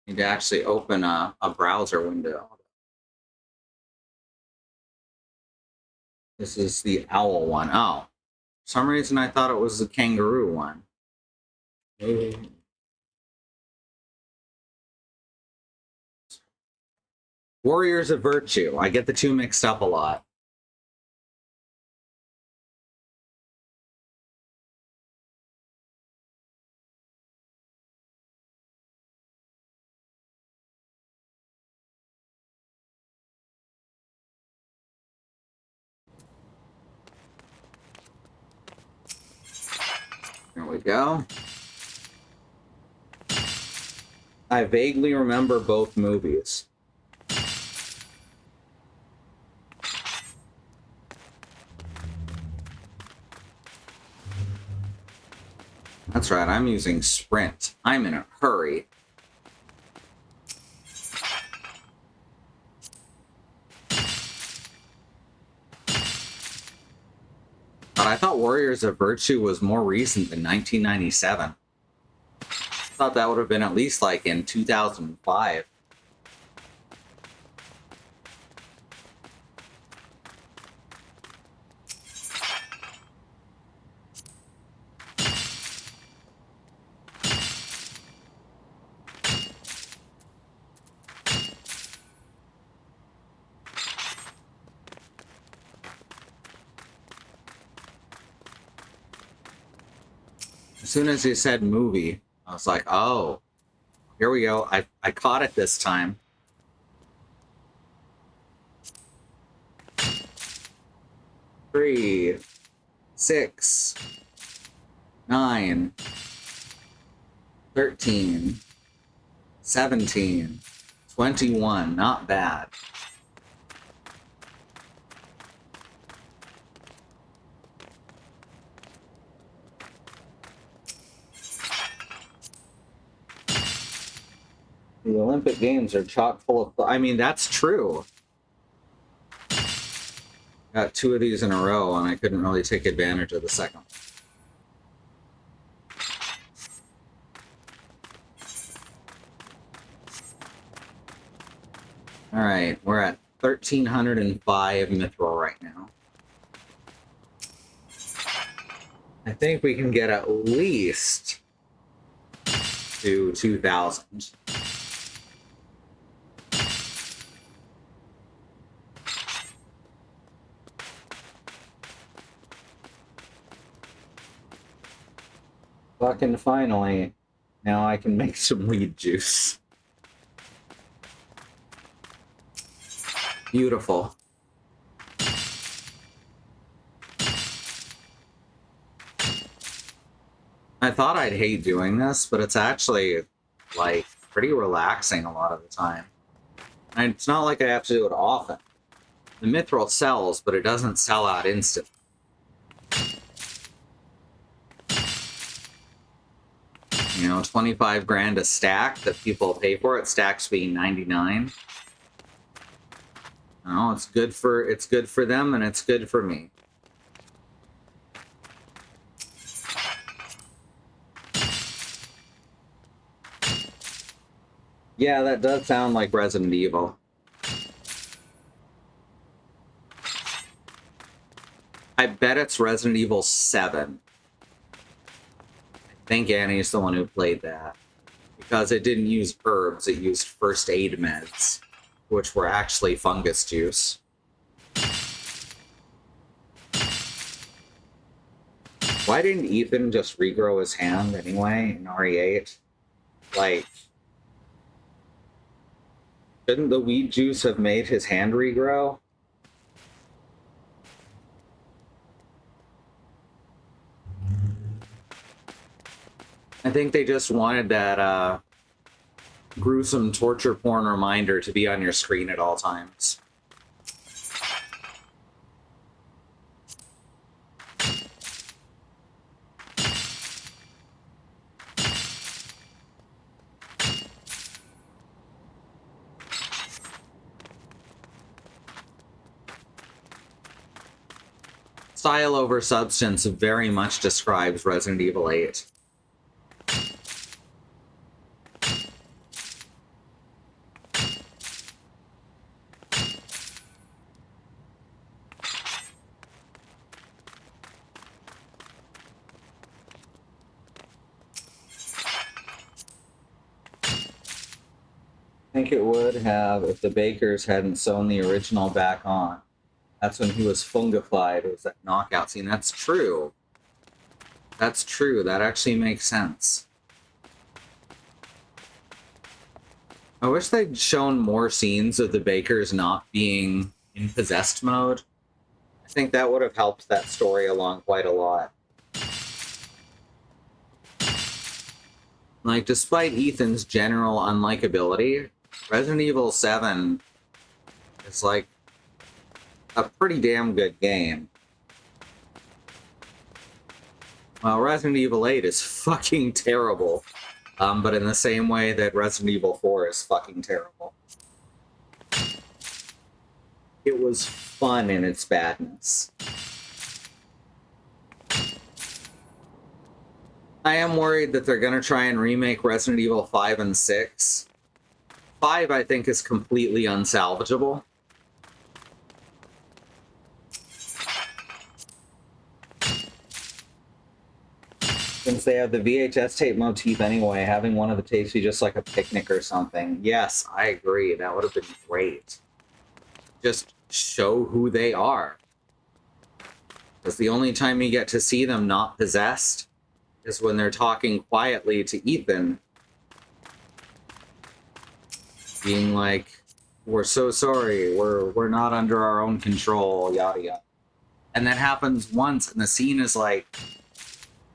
You need to actually open a browser window. This is the owl one. Oh, for some reason I thought it was the kangaroo one. Warriors of Virtue. I get the two mixed up a lot. There we go. I vaguely remember both movies. That's right, I'm using Sprint. I'm in a hurry. But I thought Warriors of Virtue was more recent than 1997. I thought that would have been at least like in 2005. As soon as you said movie, I was like, oh, here we go. I caught it this time. Three, 6, 9, 13, 17, 21. Not bad. The Olympic Games are chock full of... I mean, that's true. Got 2 of these in a row, and I couldn't really take advantage of the second one. Alright, we're at 1,305 mithril right now. I think we can get at least to 2,000. Fucking finally, now I can make some weed juice. Beautiful. I thought I'd hate doing this, but it's actually, like, pretty relaxing a lot of the time. And it's not like I have to do it often. The mithril sells, but it doesn't sell out instantly. You know, 25 grand a stack that people pay for it, stacks being 99. No, it's good for them and it's good for me. Yeah, that does sound like Resident Evil. I bet it's Resident Evil 7. I think Annie's the one who played that. Because it didn't use herbs, it used first aid meds, which were actually fungus juice. Why didn't Ethan just regrow his hand anyway in RE8? Like, shouldn't the weed juice have made his hand regrow? I think they just wanted that gruesome torture porn reminder to be on your screen at all times. Style over substance very much describes Resident Evil 8. I think it would have if the bakers hadn't sewn the original back on. That's when he was fungified. It was that knockout scene. That's true. That's true. That actually makes sense. I wish they'd shown more scenes of the bakers not being in possessed mode. I think that would have helped that story along quite a lot. Like, despite Ethan's general unlikability, Resident Evil 7 is, like, a pretty damn good game. Well, Resident Evil 8 is fucking terrible. But in the same way that Resident Evil 4 is fucking terrible. It was fun in its badness. I am worried that they're going to try and remake Resident Evil 5 and 6. 5, I think, is completely unsalvageable. Since they have the VHS tape motif anyway, having one of the tapes be just like a picnic or something. Yes, I agree. That would have been great. Just show who they are. Because the only time you get to see them not possessed is when they're talking quietly to Ethan, being like, "We're so sorry. We're not under our own control." Yada yada. And that happens once, and the scene is like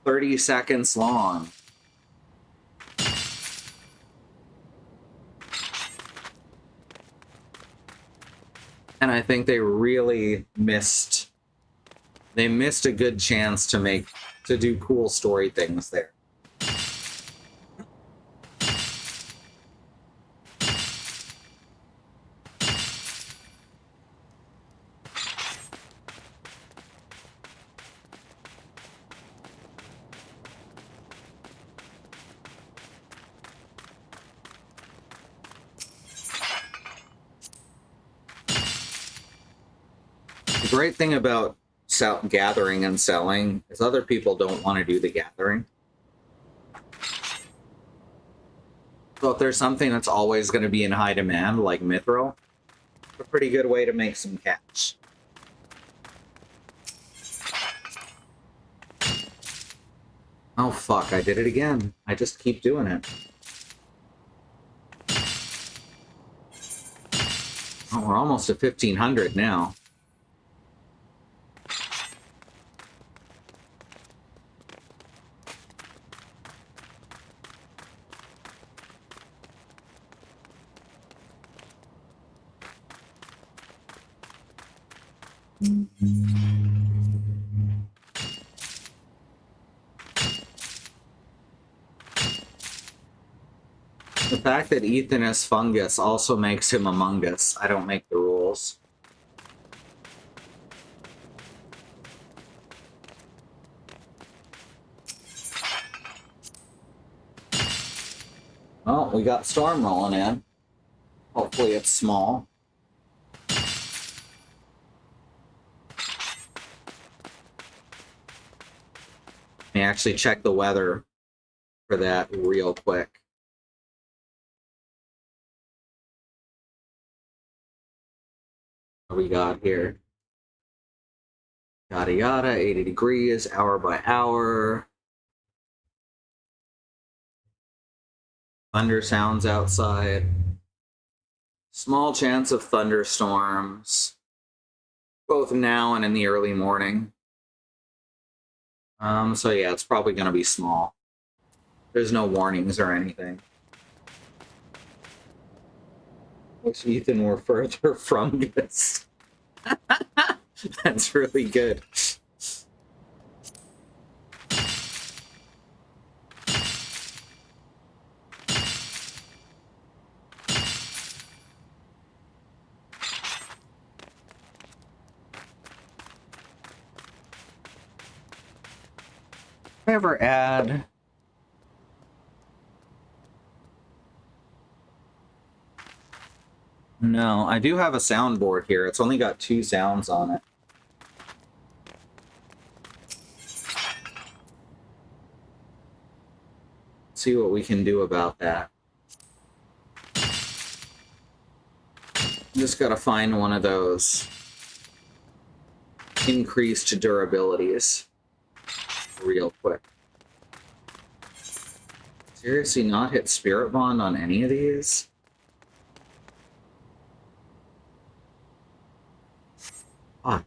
30 seconds long. And I think they really missed a good chance to do cool story things there. The great thing about gathering and selling is other people don't want to do the gathering. So if there's something that's always going to be in high demand, like mythrill, it's a pretty good way to make some cash. Oh fuck, I did it again. I just keep doing it. Oh, we're almost at 1500 now. The fact that Ethan is fungus also makes him Among Us. I don't make the rules. Oh, we got storm rolling in. Hopefully it's small. Let me actually check the weather for that real quick. What we got here? Yada yada, 80 degrees, hour by hour. Thunder sounds outside. Small chance of thunderstorms, both now and in the early morning. So yeah, it's probably going to be small. There's no warnings or anything. Wish Ethan were further from this. That's really good. Ever add No, I do have a soundboard here. It's only got 2 sounds on it. Let's see what we can do about that. Just gotta find one of those increased durabilities real quick. Seriously, not hit Spirit Bond on any of these? Ah,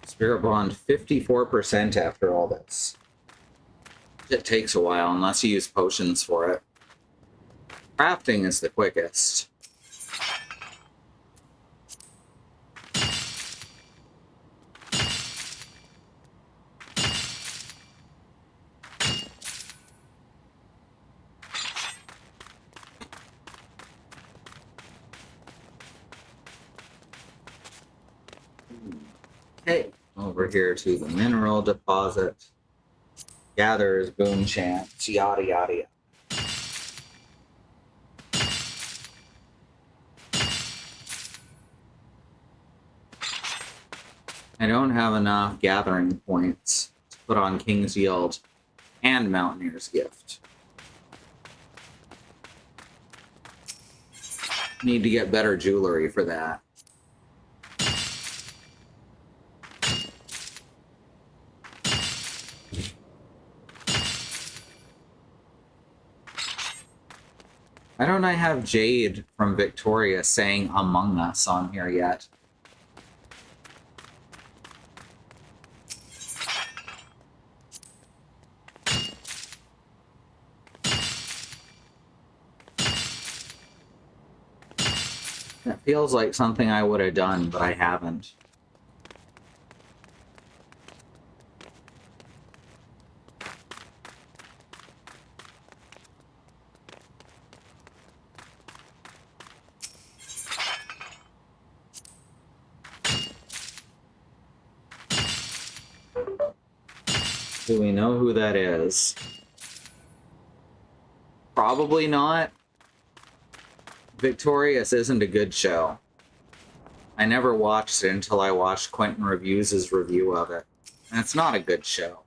Spirit Bond 54% after all this. It takes a while unless you use potions for it. Crafting is the quickest. Okay, over here to the mineral deposit. Gathers, boom chance, yada yada yada. I don't have enough gathering points to put on King's Yield and Mountaineer's Gift. Need to get better jewelry for that. Why don't I have Jade from Victoria saying Among Us on here yet? That feels like something I would have done, but I haven't. Do we know who that is? Probably not. Victorious isn't a good show. I never watched it until I watched Quentin Reviews' review of it. And it's not a good show.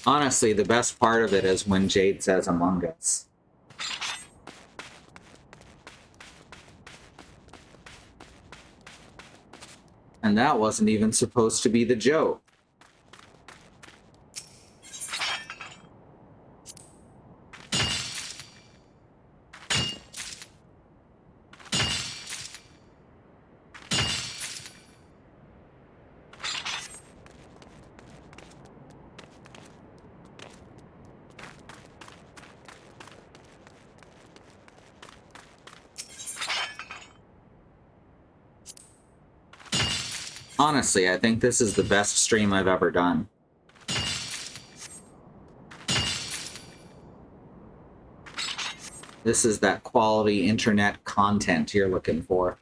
Honestly, the best part of it is when Jade says Among Us. And that wasn't even supposed to be the joke. Honestly, I think this is the best stream I've ever done. This is that quality internet content you're looking for.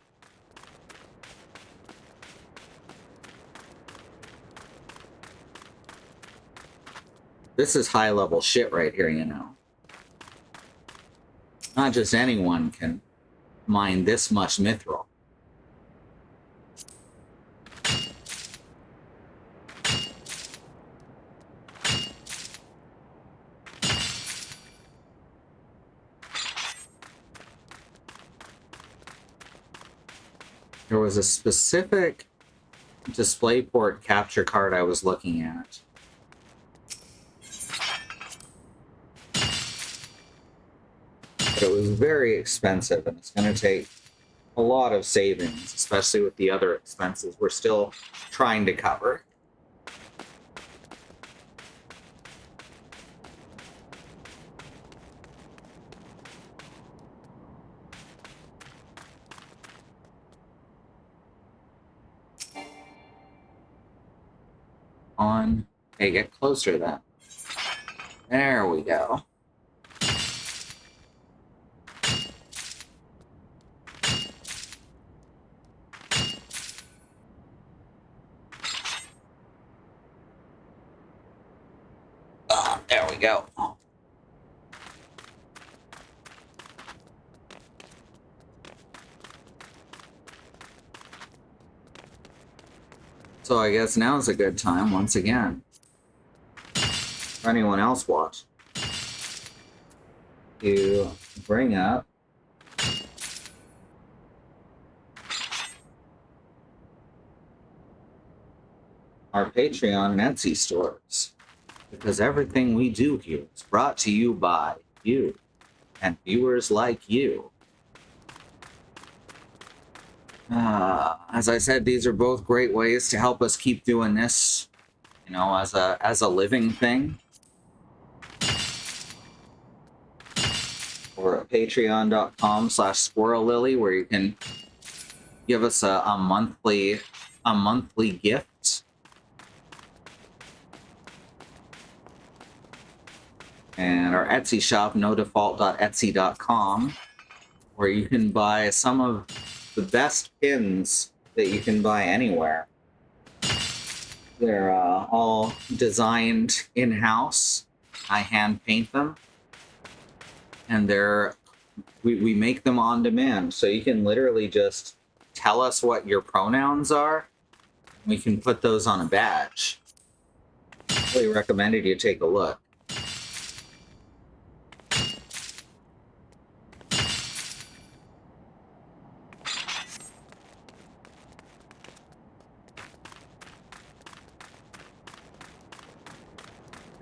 This is high-level shit right here, you know. Not just anyone can mine this much mythrill. There was a specific DisplayPort capture card I was looking at. But it was very expensive, and it's going to take a lot of savings, especially with the other expenses we're still trying to cover. On. Hey, get closer then. There we go. There we go. So I guess now's a good time, once again, for anyone else watching, to bring up our Patreon and Etsy stores. Because everything we do here is brought to you by you and viewers like you. As I said, these are both great ways to help us keep doing this, you know, as a living thing. Or at patreon.com/squirrellily, where you can give us a monthly gift. And our Etsy shop, nodefault.etsy.com, where you can buy some of the best pins that you can buy anywhere. They're all designed in-house. I hand paint them. And we make them on demand. So you can literally just tell us what your pronouns are. We can put those on a badge. Really recommended you take a look.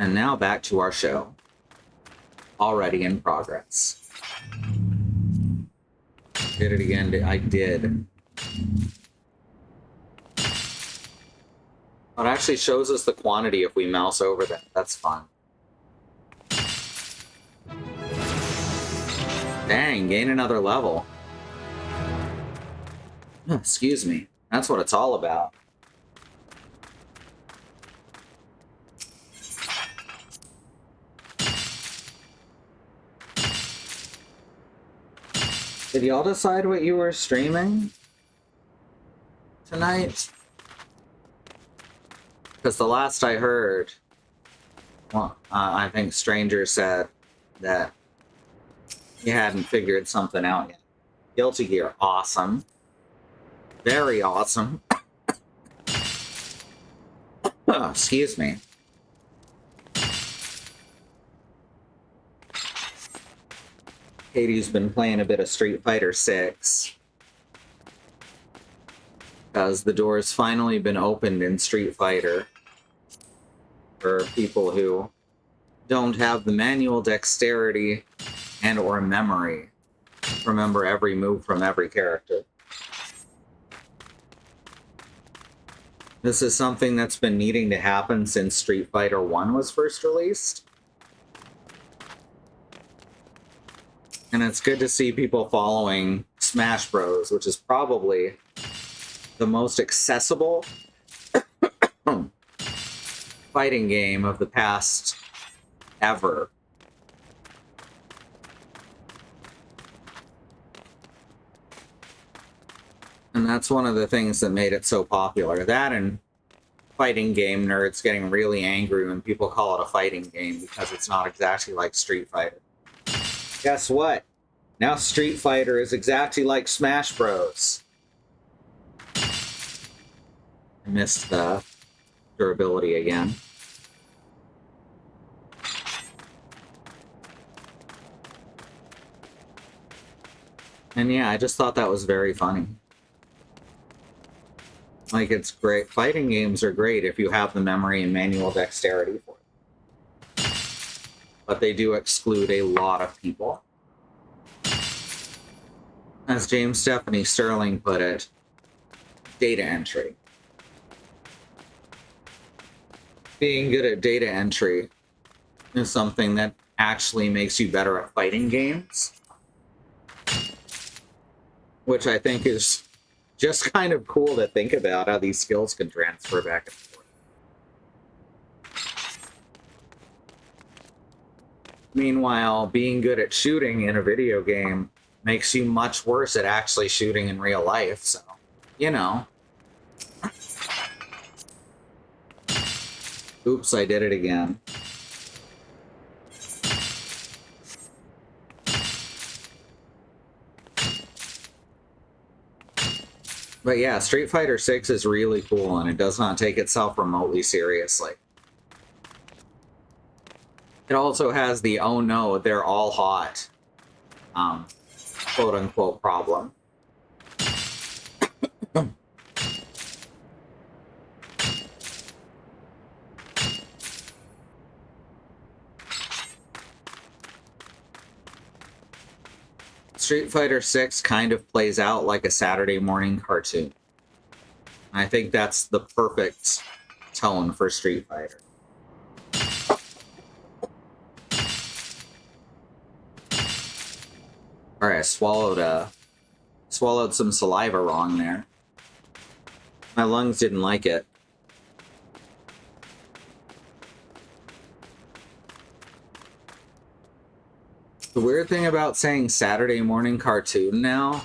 And now back to our show. Already in progress. Did it again. I did. It actually shows us the quantity if we mouse over that. That's fun. Dang, gain another level. Excuse me. That's what it's all about. Did y'all decide what you were streaming tonight? Because the last I heard, well, I think Stranger said that he hadn't figured something out yet. Guilty Gear, awesome. Very awesome. Oh, excuse me. Katie's been playing a bit of Street Fighter 6. Because the door's finally been opened in Street Fighter for people who don't have the manual dexterity and or memory to remember every move from every character. This is something that's been needing to happen since Street Fighter 1 was first released. And it's good to see people following Smash Bros, which is probably the most accessible fighting game of the past ever. And that's one of the things that made it so popular. That and fighting game nerds getting really angry when people call it a fighting game because it's not exactly like Street Fighter. Guess what? Now Street Fighter is exactly like Smash Bros. I missed the durability again. And yeah, I just thought that was very funny. Like, it's great. Fighting games are great if you have the memory and manual dexterity for it. But they do exclude a lot of people. As James Stephanie Sterling put it, data entry. Being good at data entry is something that actually makes you better at fighting games. Which I think is just kind of cool to think about how these skills can transfer back and forth. Meanwhile, being good at shooting in a video game makes you much worse at actually shooting in real life, so, you know. Oops, I did it again. But yeah, Street Fighter 6 is really cool, and it does not take itself remotely seriously. It also has the "oh no, they're all hot," quote-unquote problem. Street Fighter 6 kind of plays out like a Saturday morning cartoon. I think that's the perfect tone for Street Fighter. Alright, I swallowed some saliva wrong there. My lungs didn't like it. The weird thing about saying Saturday morning cartoon now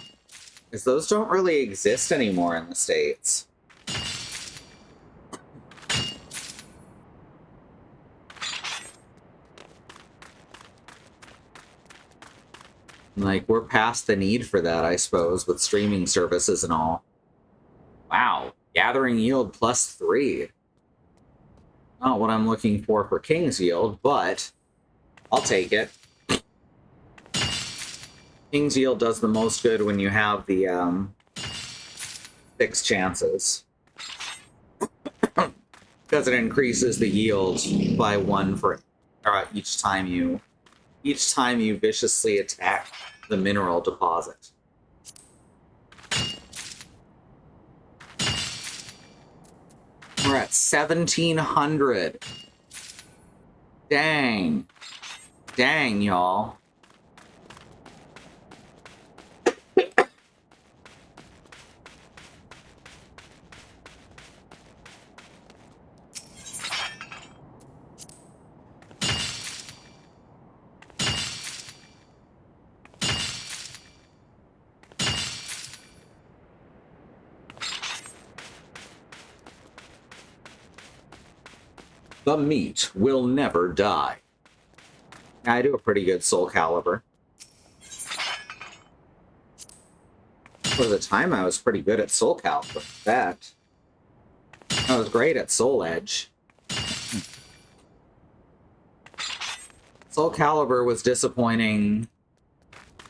is those don't really exist anymore in the States. Like, we're past the need for that, I suppose, with streaming services and all. Wow, gathering yield +3. Not what I'm looking for King's Yield, but I'll take it. King's Yield does the most good when you have the 6 chances. because it increases the yield by 1 for each time you viciously attack the mineral deposit. We're at 1,700. Dang. Dang, y'all. The meat will never die. I do a pretty good Soul Calibur. For the time, I was pretty good at Soul Calibur. That. I was great at Soul Edge. Soul Calibur was disappointing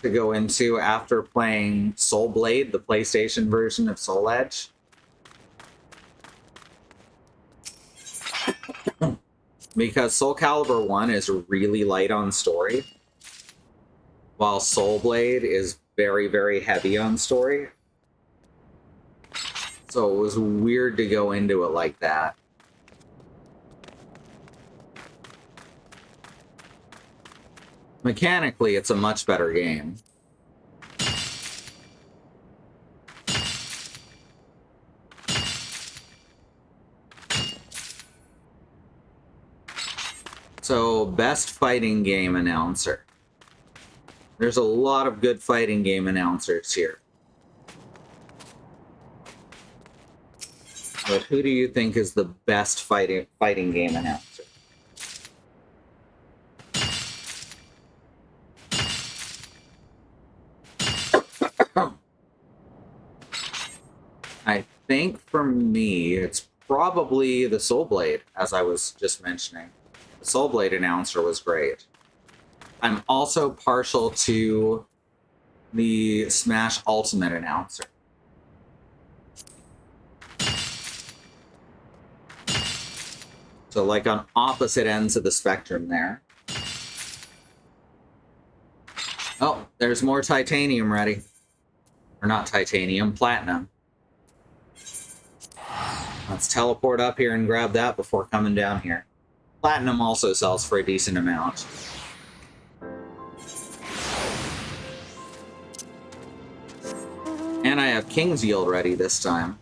to go into after playing Soul Blade, the PlayStation version of Soul Edge. Because Soul Calibur 1 is really light on story, while Soul Blade is very, very heavy on story. So it was weird to go into it like that. Mechanically, it's a much better game. So, best fighting game announcer. There's a lot of good fighting game announcers here. But who do you think is the best fighting game announcer? I think for me, it's probably the Soul Blade, as I was just mentioning. The Soul Blade announcer was great. I'm also partial to the Smash Ultimate announcer. So, like, on opposite ends of the spectrum there. Oh, there's more titanium ready. Or not titanium, platinum. Let's teleport up here and grab that before coming down here. Platinum also sells for a decent amount. And I have King's Yield ready this time.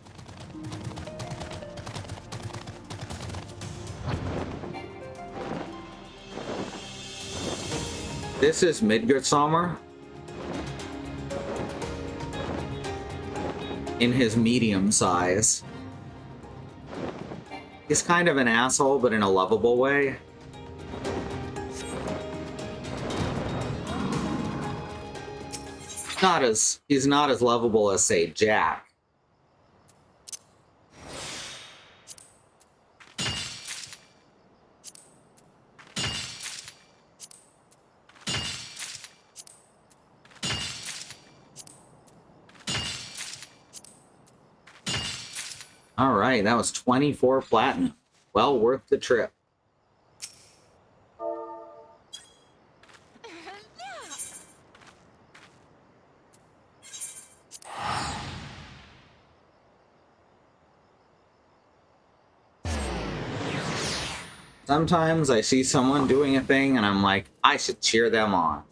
This is Midgardsamur in his medium size. He's kind of an asshole, but in a lovable way. He's not as lovable as, say, Jack. All right, that was 24 platinum. Well worth the trip. Sometimes I see someone doing a thing and I'm like, I should cheer them on.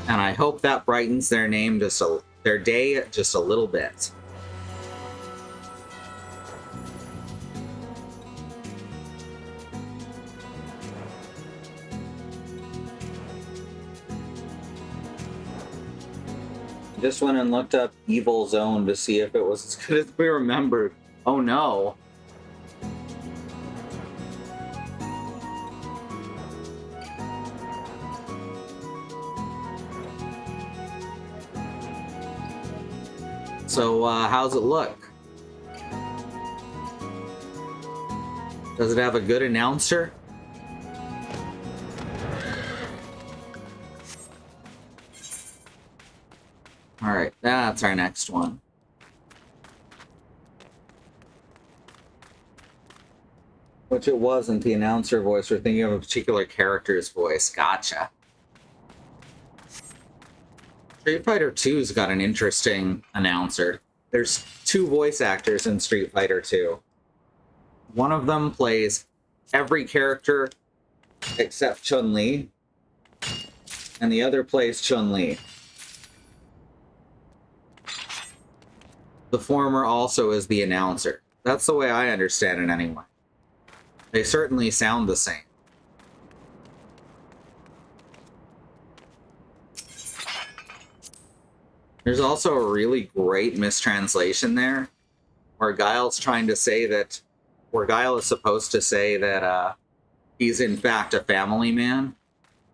And I hope that brightens their day just a little bit. Just went and looked up Evil Zone to see if it was as good as we remembered. Oh no. So, how's it look? Does it have a good announcer? Alright, that's our next one. Which it wasn't the announcer voice. We're thinking of a particular character's voice. Gotcha. Street Fighter 2's got an interesting announcer. There's two voice actors in Street Fighter 2. One of them plays every character except Chun-Li, and the other plays Chun-Li. The former also is the announcer. That's the way I understand it anyway. They certainly sound the same. There's also a really great mistranslation there, where Guile's trying to say that, where Guile is supposed to say that he's in fact a family man,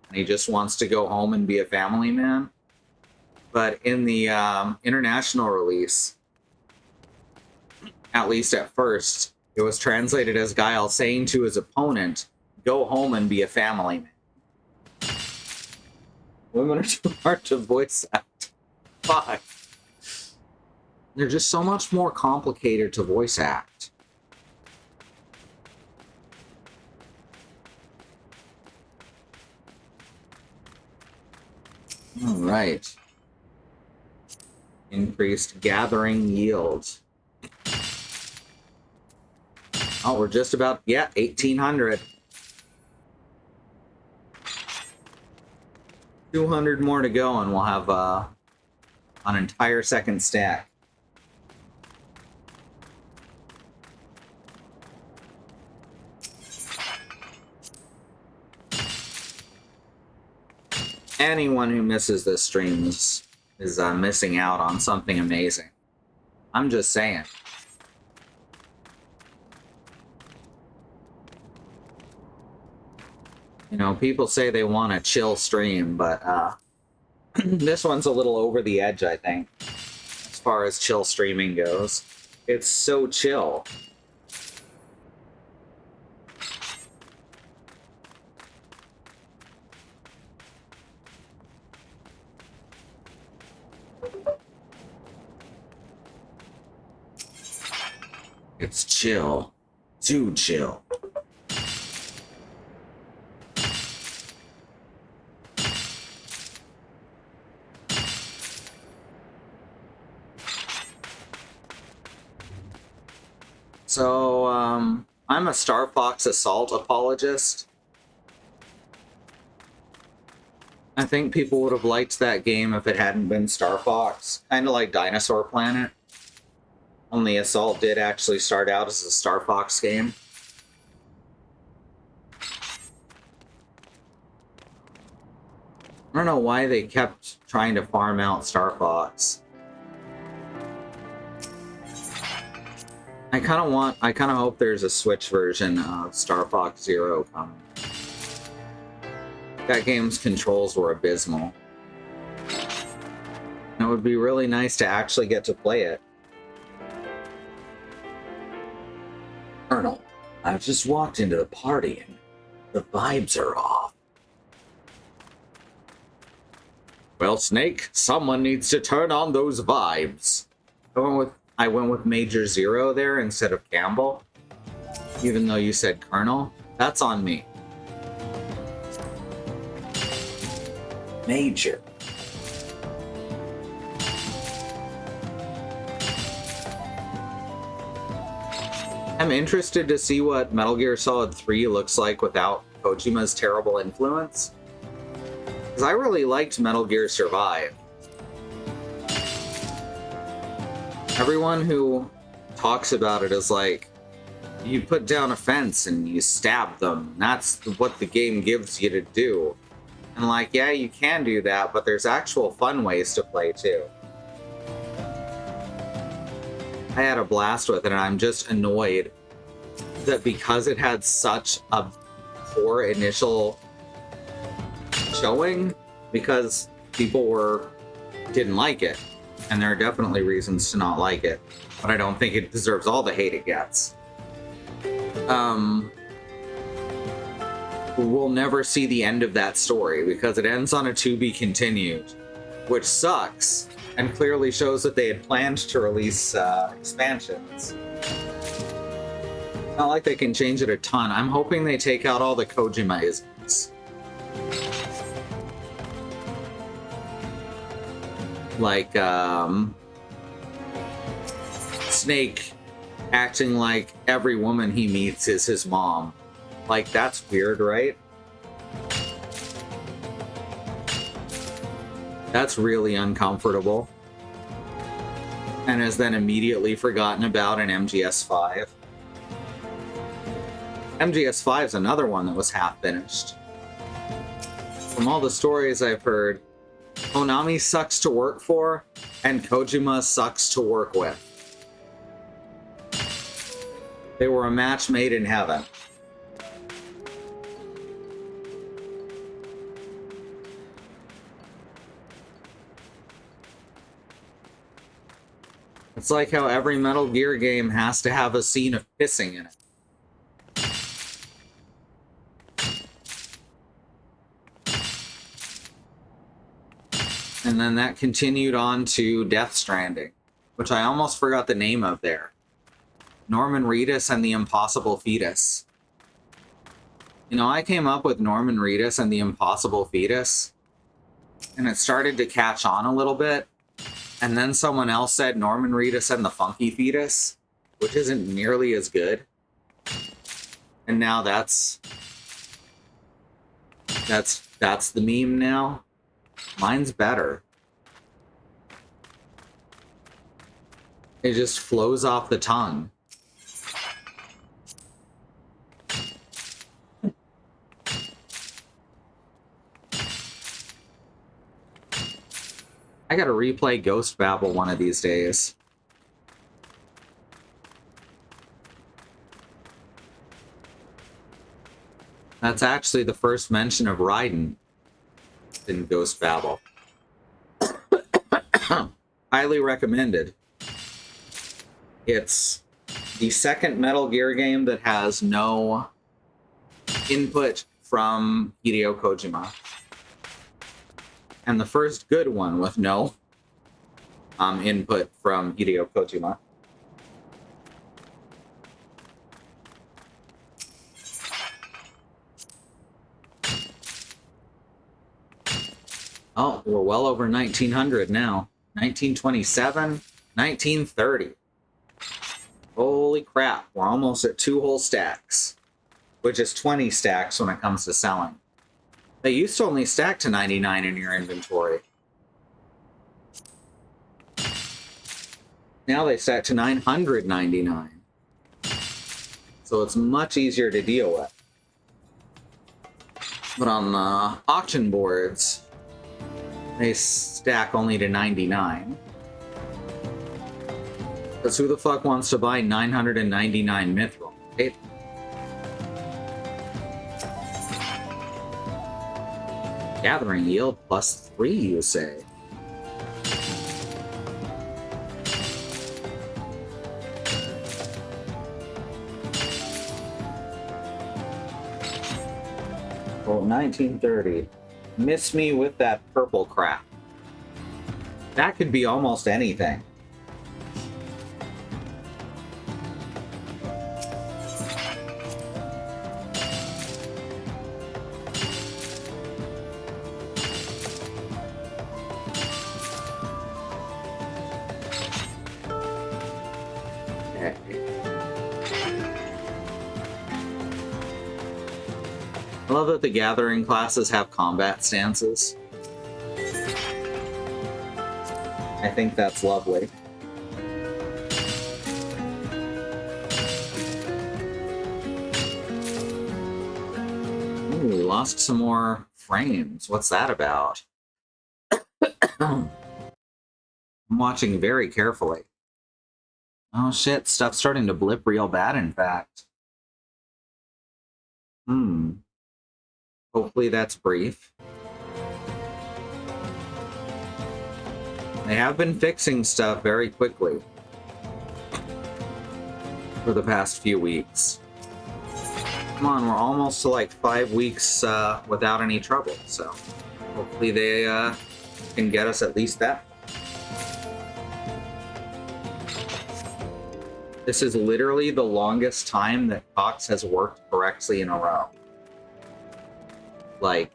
and he just wants to go home and be a family man. But in the international release, at least at first, it was translated as Guile saying to his opponent, go home and be a family man. Women are too hard to voice act. Fuck. They're just so much more complicated to voice act. All right. Increased gathering yield. Oh, we're just about, yeah, 1,800. 200 more to go, and we'll have an entire second stack. Anyone who misses this stream is missing out on something amazing. I'm just saying. You know, people say they want a chill stream, but this one's a little over the edge, I think, as far as chill streaming goes. It's so chill. It's chill. Too chill. So, I'm a Star Fox Assault apologist. I think people would have liked that game if it hadn't been Star Fox. Kind of like Dinosaur Planet. Only Assault did actually start out as a Star Fox game. I don't know why they kept trying to farm out Star Fox. I kind of hope there's a Switch version of Star Fox Zero coming. That game's controls were abysmal. It would be really nice to actually get to play it. Colonel, I've just walked into the party and the vibes are off. Well, Snake, someone needs to turn on those vibes. I went with Major Zero there instead of Campbell. Even though you said Colonel, that's on me. Major. I'm interested to see what Metal Gear Solid 3 looks like without Kojima's terrible influence. Because I really liked Metal Gear Survive. Everyone who talks about it is like, you put down a fence and you stab them. That's what the game gives you to do. And like, yeah, you can do that, but there's actual fun ways to play too. I had a blast with it, and I'm just annoyed that because it had such a poor initial showing, because people didn't like it. And there are definitely reasons to not like it, but I don't think it deserves all the hate it gets. We'll never see the end of that story because it ends on a to be continued, which sucks and clearly shows that they had planned to release expansions. Not like they can change it a ton. I'm hoping they take out all the Kojima-isms. Like, Snake acting like every woman he meets is his mom. Like, that's weird, right? That's really uncomfortable. And is then immediately forgotten about in MGS5. MGS5 is another one that was half finished. From all the stories I've heard, Konami sucks to work for, and Kojima sucks to work with. They were a match made in heaven. It's like how every Metal Gear game has to have a scene of pissing in it. And then that continued on to Death Stranding, which I almost forgot the name of there. Norman Reedus and the Impossible Fetus. You know, I came up with Norman Reedus and the Impossible Fetus, and it started to catch on a little bit. And then someone else said Norman Reedus and the Funky Fetus, which isn't nearly as good. And now that's the meme now. Mine's better. It just flows off the tongue. I gotta replay Ghost Babel one of these days. That's actually the first mention of Raiden in Ghost Babel. Highly recommended. It's the second Metal Gear game that has no input from Hideo Kojima. And the first good one with no input from Hideo Kojima. Oh, we're well over 1900 now. 1927, 1930. Holy crap, we're almost at 2 whole stacks. Which is 20 stacks when it comes to selling. They used to only stack to 99 in your inventory. Now they stack to 999. So it's much easier to deal with. But on the auction boards, they stack only to 99. Because who the fuck wants to buy 999 mythrill, right? Gathering yield +3, you say? Well, 1930. Miss me with that purple crap. That could be almost anything. I love that the gathering classes have combat stances. I think that's lovely. Ooh, we lost some more frames. What's that about? I'm watching very carefully. Oh shit, stuff's starting to blip real bad, in fact. Hopefully that's brief. They have been fixing stuff very quickly for the past few weeks. Come on, we're almost to like 5 weeks without any trouble, so hopefully they can get us at least that. This is literally the longest time that Cox has worked correctly in a row. Like,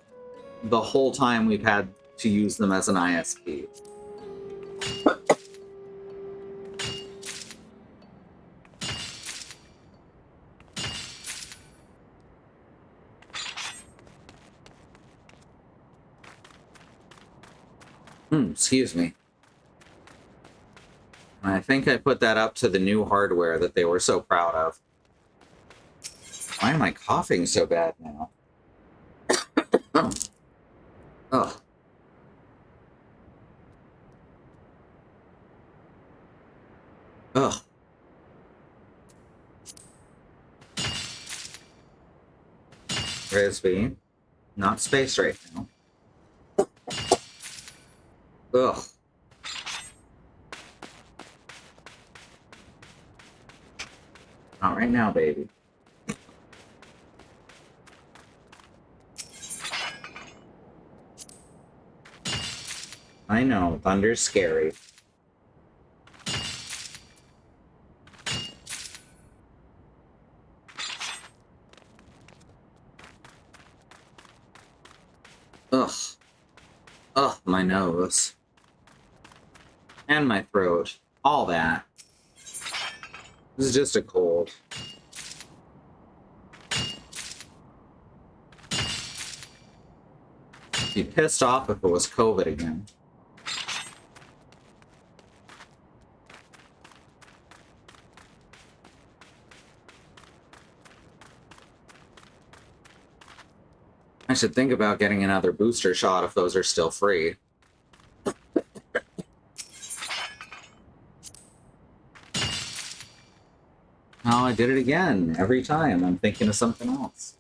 the whole time we've had to use them as an ISP. Excuse me. I think I put that up to the new hardware that they were so proud of. Why am I coughing so bad now? Ugh. Ugh. Frisbee. Not space right now. Ugh. Not right now, baby. I know, thunder's scary. Ugh. Ugh, my nose. And my throat. All that. This is just a cold. I'd be pissed off if it was COVID again. I should think about getting another booster shot if those are still free. Oh, I did it again. Every time I'm thinking of something else.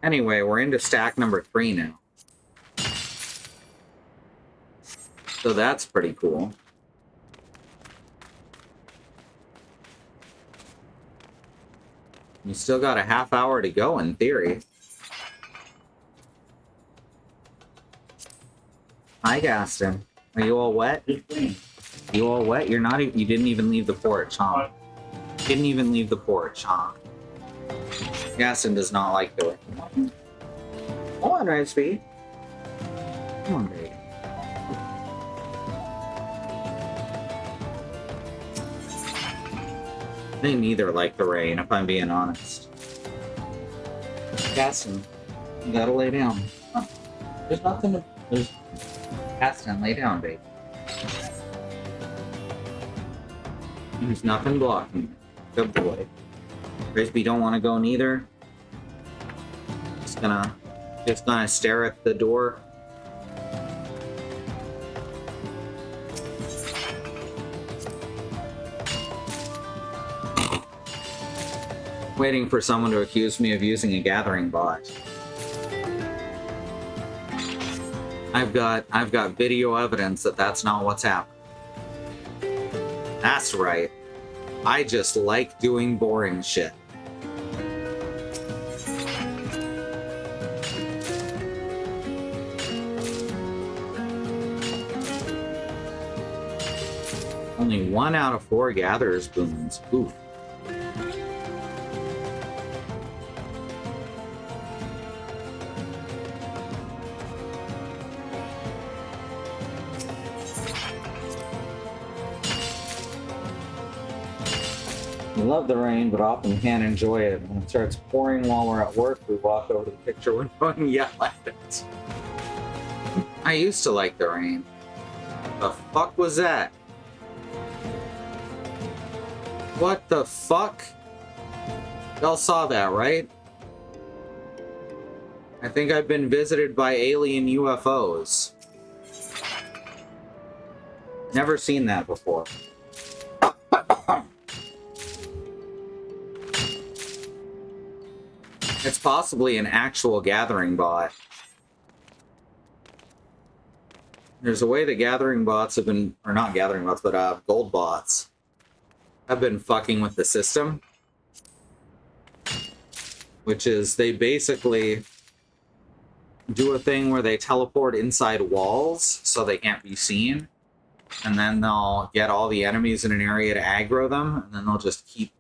Anyway, we're into stack number 3 now. So that's pretty cool. You still got a half hour to go in theory. Hi, Gaston. Are you all wet? You all wet? You're not. You didn't even leave the porch, huh? Didn't even leave the porch, huh? Gaston does not like the rain. Come on, Riceby. Come on, baby. They neither like the rain, if I'm being honest. Gaston, you gotta lay down. Huh. There's nothing to... There's... Gaston, lay down, baby. There's nothing blocking you. Good boy. Frisbee don't want to go neither. Just gonna stare at the door. Waiting for someone to accuse me of using a gathering bot. I've got video evidence that that's not what's happening. That's right. I just like doing boring shit. Only 1 out of 4 gatherers boons. Oof. We love the rain, but often can't enjoy it. When it starts pouring while we're at work, we walk over to the picture window and yell at it. I used to like the rain. The fuck was that? What the fuck? Y'all saw that, right? I think I've been visited by alien UFOs. Never seen that before. It's possibly an actual gathering bot. There's a way that gathering bots have been, or not gathering bots, but gold bots have been fucking with the system. Which is, they basically do a thing where they teleport inside walls so they can't be seen. and then they'll get all the enemies in an area to aggro them, and then they'll just keep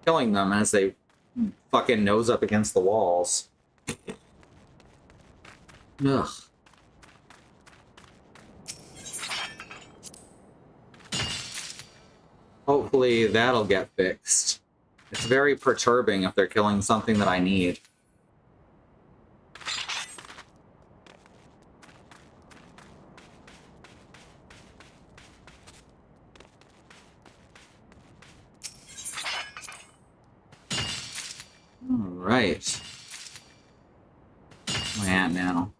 killing them as they fucking nose up against the walls. Ugh. Hopefully that'll get fixed. It's very perturbing if they're killing something that I need. Alright. Where am I at now?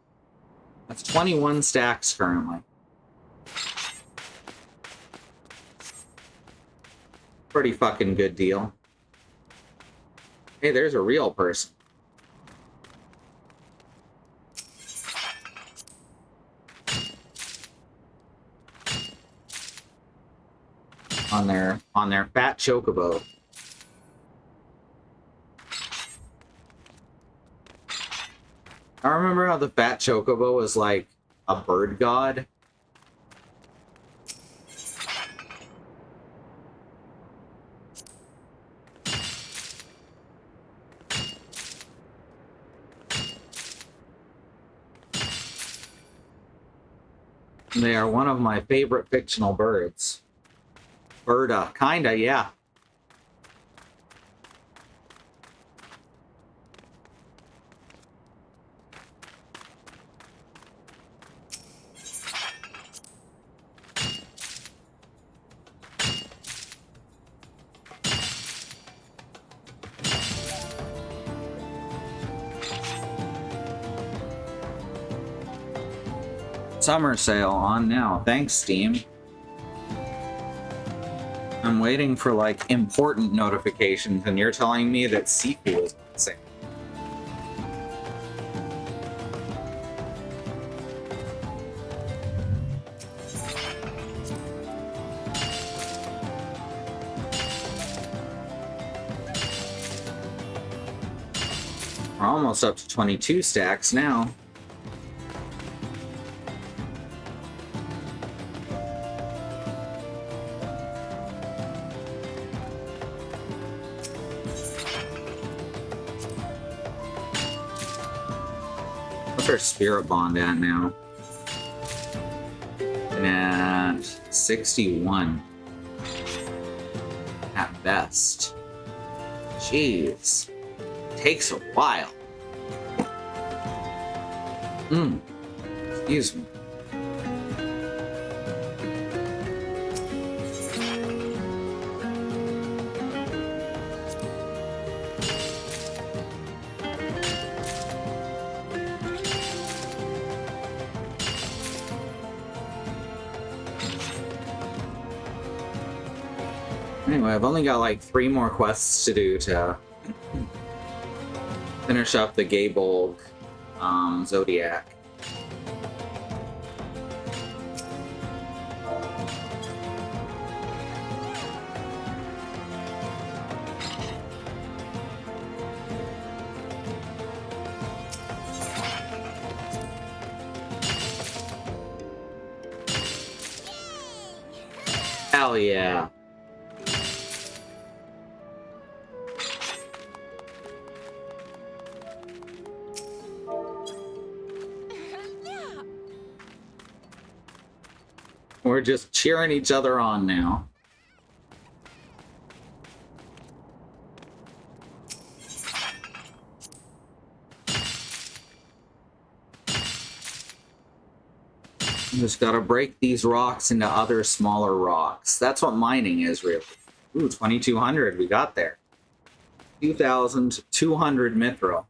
That's 21 stacks currently. Pretty fucking good deal. Hey, there's a real person. On their fat chocobo. I remember how the fat chocobo was like a bird god. They are one of my favorite fictional birds. Birda, kinda, yeah. Summer sale on now. Thanks, Steam. I'm waiting for, like, important notifications, and you're telling me that Sifu is on sale. We're almost up to 22 stacks now. What's our spirit bond at now? At 61. At best. Jeez. Takes a while. Excuse me. Anyway, I've only got like 3 more quests to do to finish up the Gaybolg Zodiac. Hell yeah. We're just cheering each other on now. Just gotta break these rocks into other smaller rocks. That's what mining is, really. Ooh, 2200, we got there. 2200 mithril.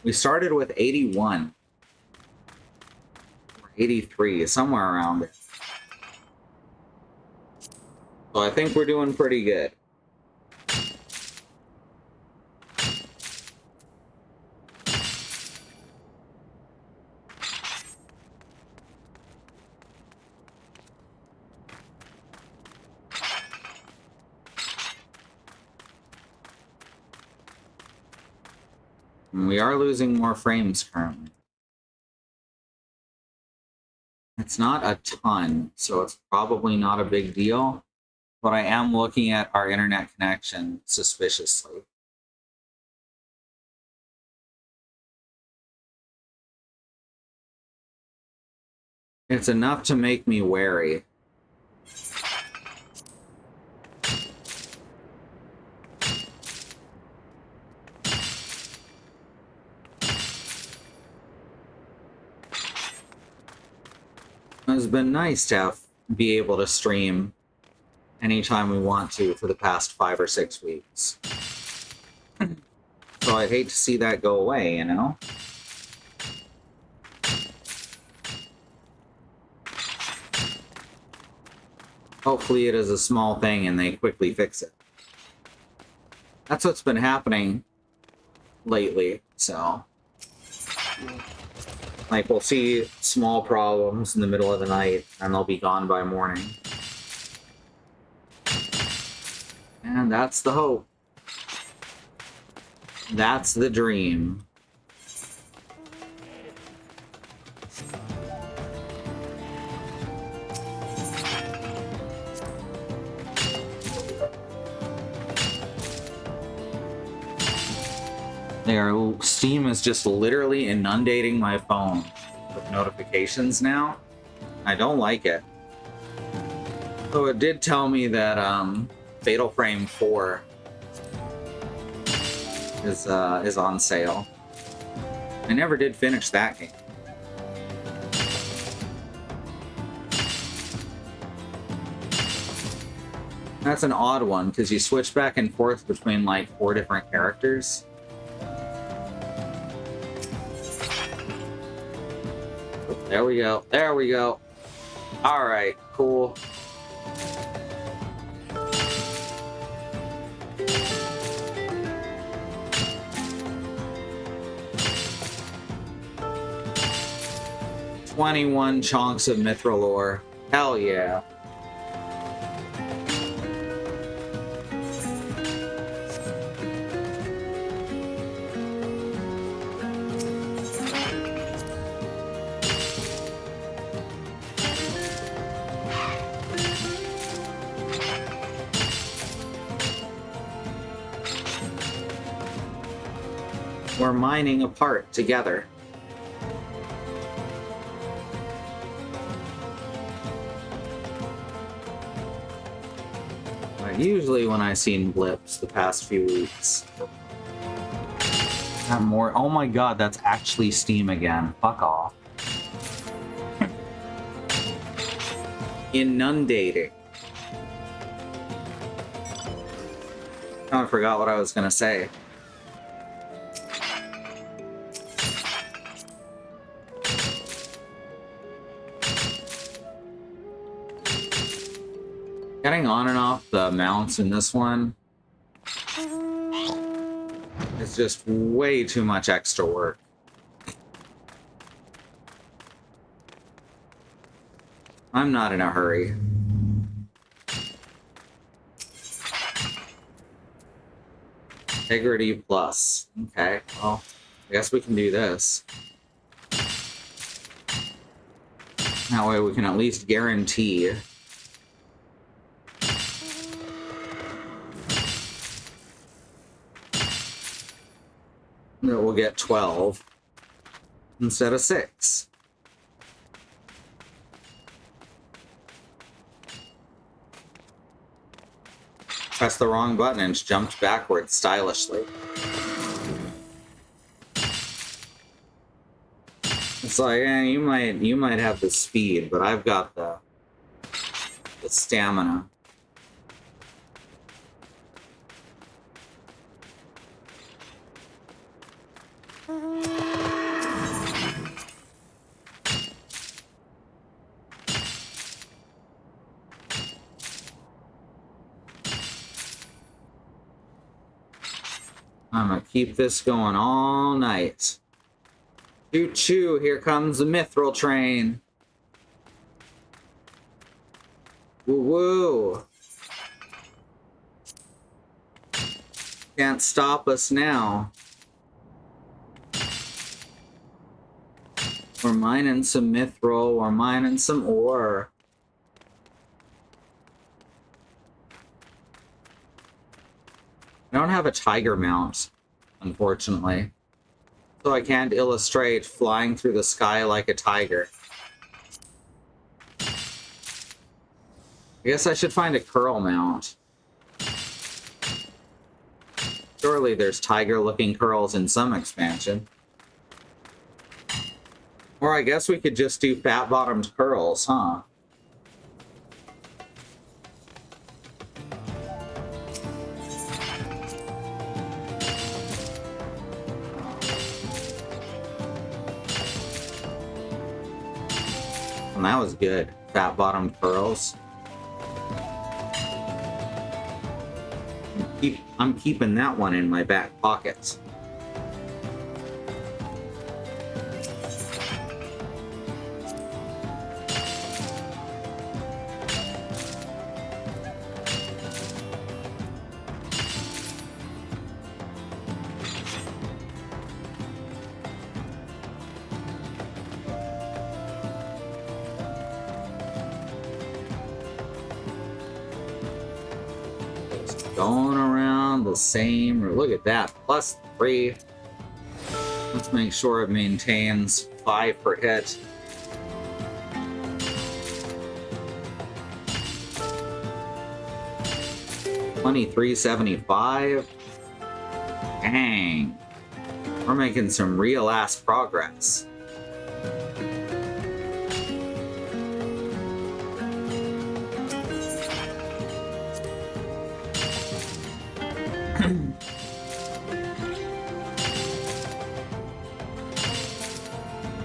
We started with 81. Or 83, somewhere around there. So I think we're doing pretty good. And we are losing more frames currently. At It's not a ton, so it's probably not a big deal. But I am looking at our internet connection suspiciously. It's enough to make me wary. It's been nice to be able to stream anytime we want to for the past 5 or 6 weeks. So I'd hate to see that go away, you know? Hopefully it is a small thing and they quickly fix it. That's what's been happening lately, so... Like, we'll see small problems in the middle of the night, and they'll be gone by morning. And that's the hope. That's the dream. Steam is just literally inundating my phone with notifications now. I don't like it. So it did tell me that Fatal Frame 4 is on sale. I never did finish that game. That's an odd one because you switch back and forth between like 4 different characters. There we go. There we go. All right, cool. "21 chunks of mythrill ore. Hell yeah. We're mining apart together. Usually when I've seen blips the past few weeks. Not more. Oh my god, that's actually Steam again. Fuck off. Inundating. Oh, I forgot what I was gonna say. Getting on and off the mounts in this one is just way too much extra work. I'm not in a hurry. Integrity plus. Okay, well, I guess we can do this. That way we can at least guarantee that we'll get 12 instead of 6. Pressed the wrong button and jumped backwards stylishly. It's like, you might have the speed, but I've got the stamina. I'm gonna keep this going all night. Choo-choo, here comes the mythrill train. Woo-woo. Can't stop us now. We're mining some mythrill, we're mining some ore. I don't have a tiger mount, unfortunately. So I can't illustrate flying through the sky like a tiger. I guess I should find a curl mount. Surely there's tiger-looking curls in some expansion. Or I guess we could just do fat-bottomed curls, huh? And that was good. Fat-bottomed curls. I'm keeping that one in my back pocket. Going around the same route. Look at that. +3. Let's make sure it maintains 5 per hit. $23.75. Dang. We're making some real ass progress.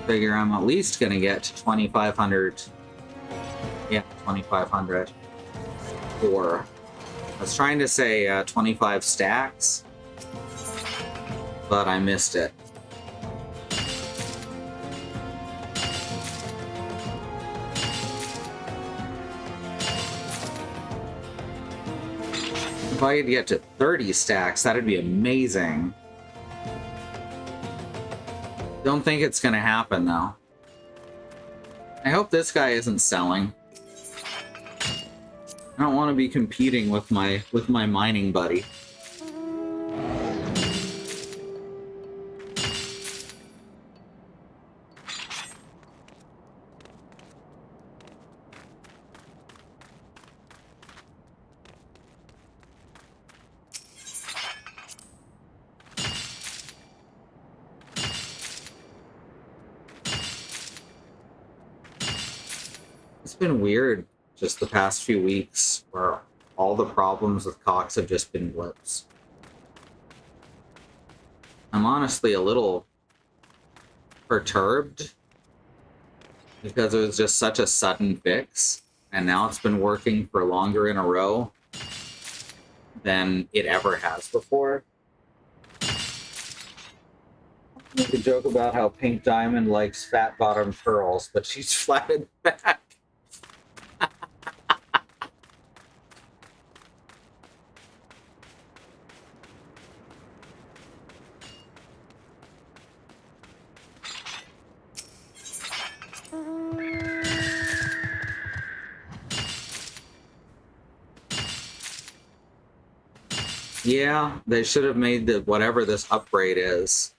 Figure I'm at least gonna get to 2,500. Yeah, 2,500. Or I was trying to say 25 stacks, but I missed it. If I could get to 30 stacks, that'd be amazing. Don't think it's gonna happen though. I hope this guy isn't selling. I don't want to be competing with my mining buddy. It's been weird just the past few weeks where all the problems with Cox have just been blips. I'm honestly a little perturbed because it was just such a sudden fix, and now it's been working for longer in a row than it ever has before. Make a joke about how Pink Diamond likes fat bottom curls, but she's flattened back. Yeah, they should have made the whatever this upgrade is.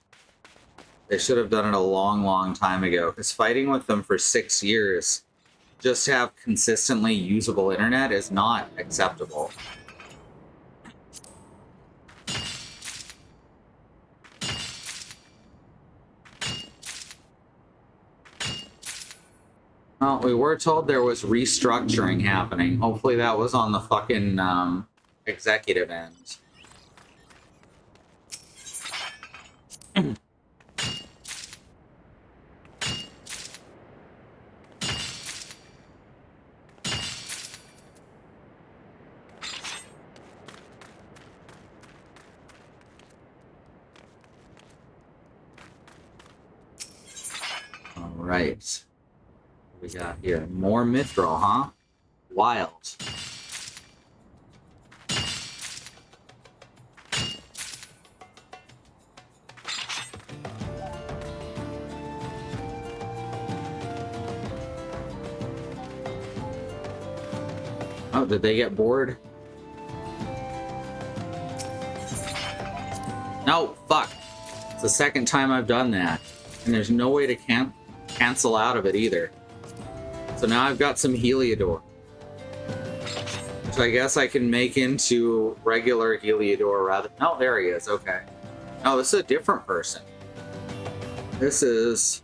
They should have done it a long, long time ago. Because fighting with them for 6 years, just to have consistently usable internet is not acceptable. Well, we were told there was restructuring happening. Hopefully that was on the fucking executive end. All right. What we got here? More mythrill, huh? Wild. Oh, did they get bored? No, fuck. It's the second time I've done that. And there's no way to cancel out of it either. So now I've got some Heliodor. Which I guess I can make into regular Heliodor rather... No, there he is, okay. No, this is a different person. This is...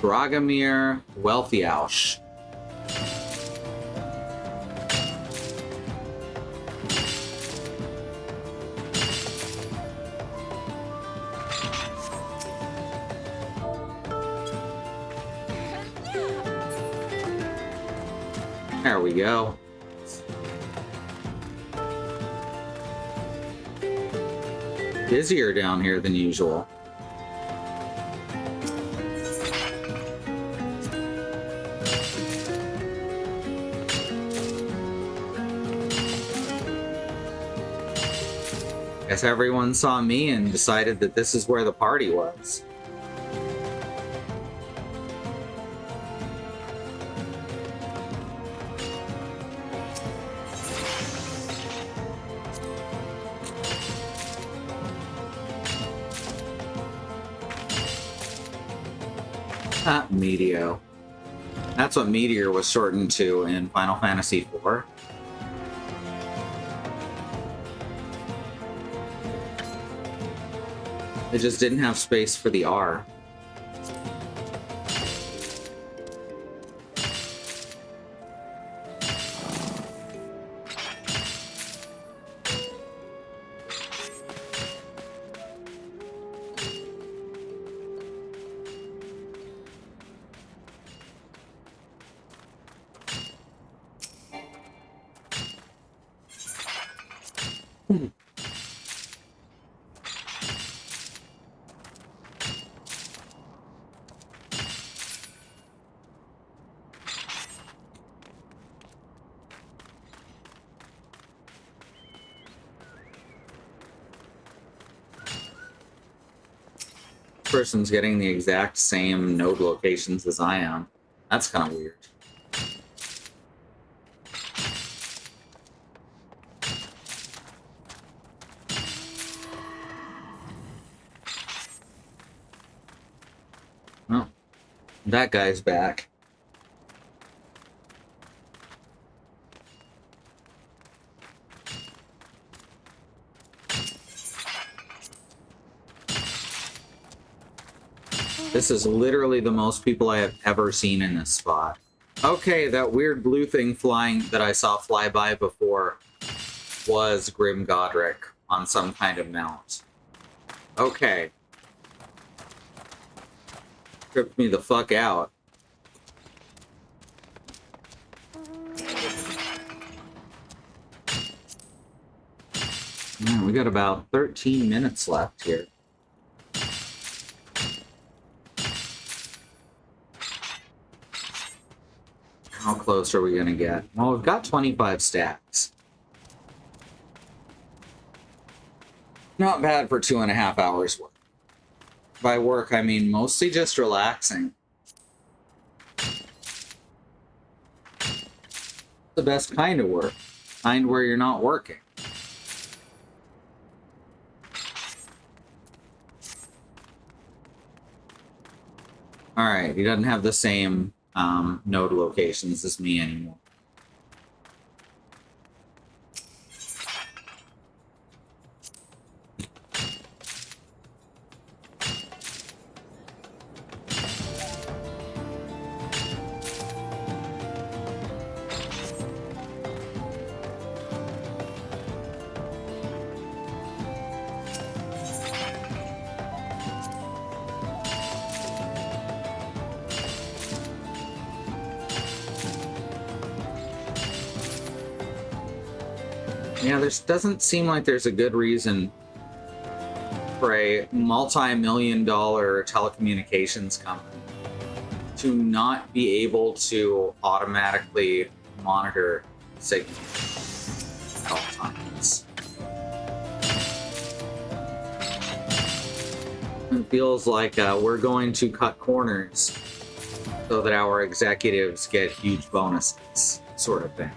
Dragomir Wealthyausch. There we go. Busier down here than usual. Guess everyone saw me and decided that this is where the party was. Meteor. That's what Meteor was shortened to in Final Fantasy IV. It just didn't have space for the R. Person's getting the exact same node locations as I am. That's kind of weird. Well, that guy's back. This is literally the most people I have ever seen in this spot. Okay, that weird blue thing flying that I saw fly by before was Grim Godric on some kind of mount. Okay. Tripped me the fuck out. Man, we got about 13 minutes left here. How close are we gonna get? Well, we've got 25 stacks. Not bad for 2.5 hours work. By work, I mean mostly just relaxing. The best kind of work. Kind where you're not working. Alright, he doesn't have the same node locations as me anymore. Yeah, there doesn't seem like there's a good reason for a multi-million-dollar telecommunications company to not be able to automatically monitor signals at all times. It feels like we're going to cut corners so that our executives get huge bonuses, sort of thing.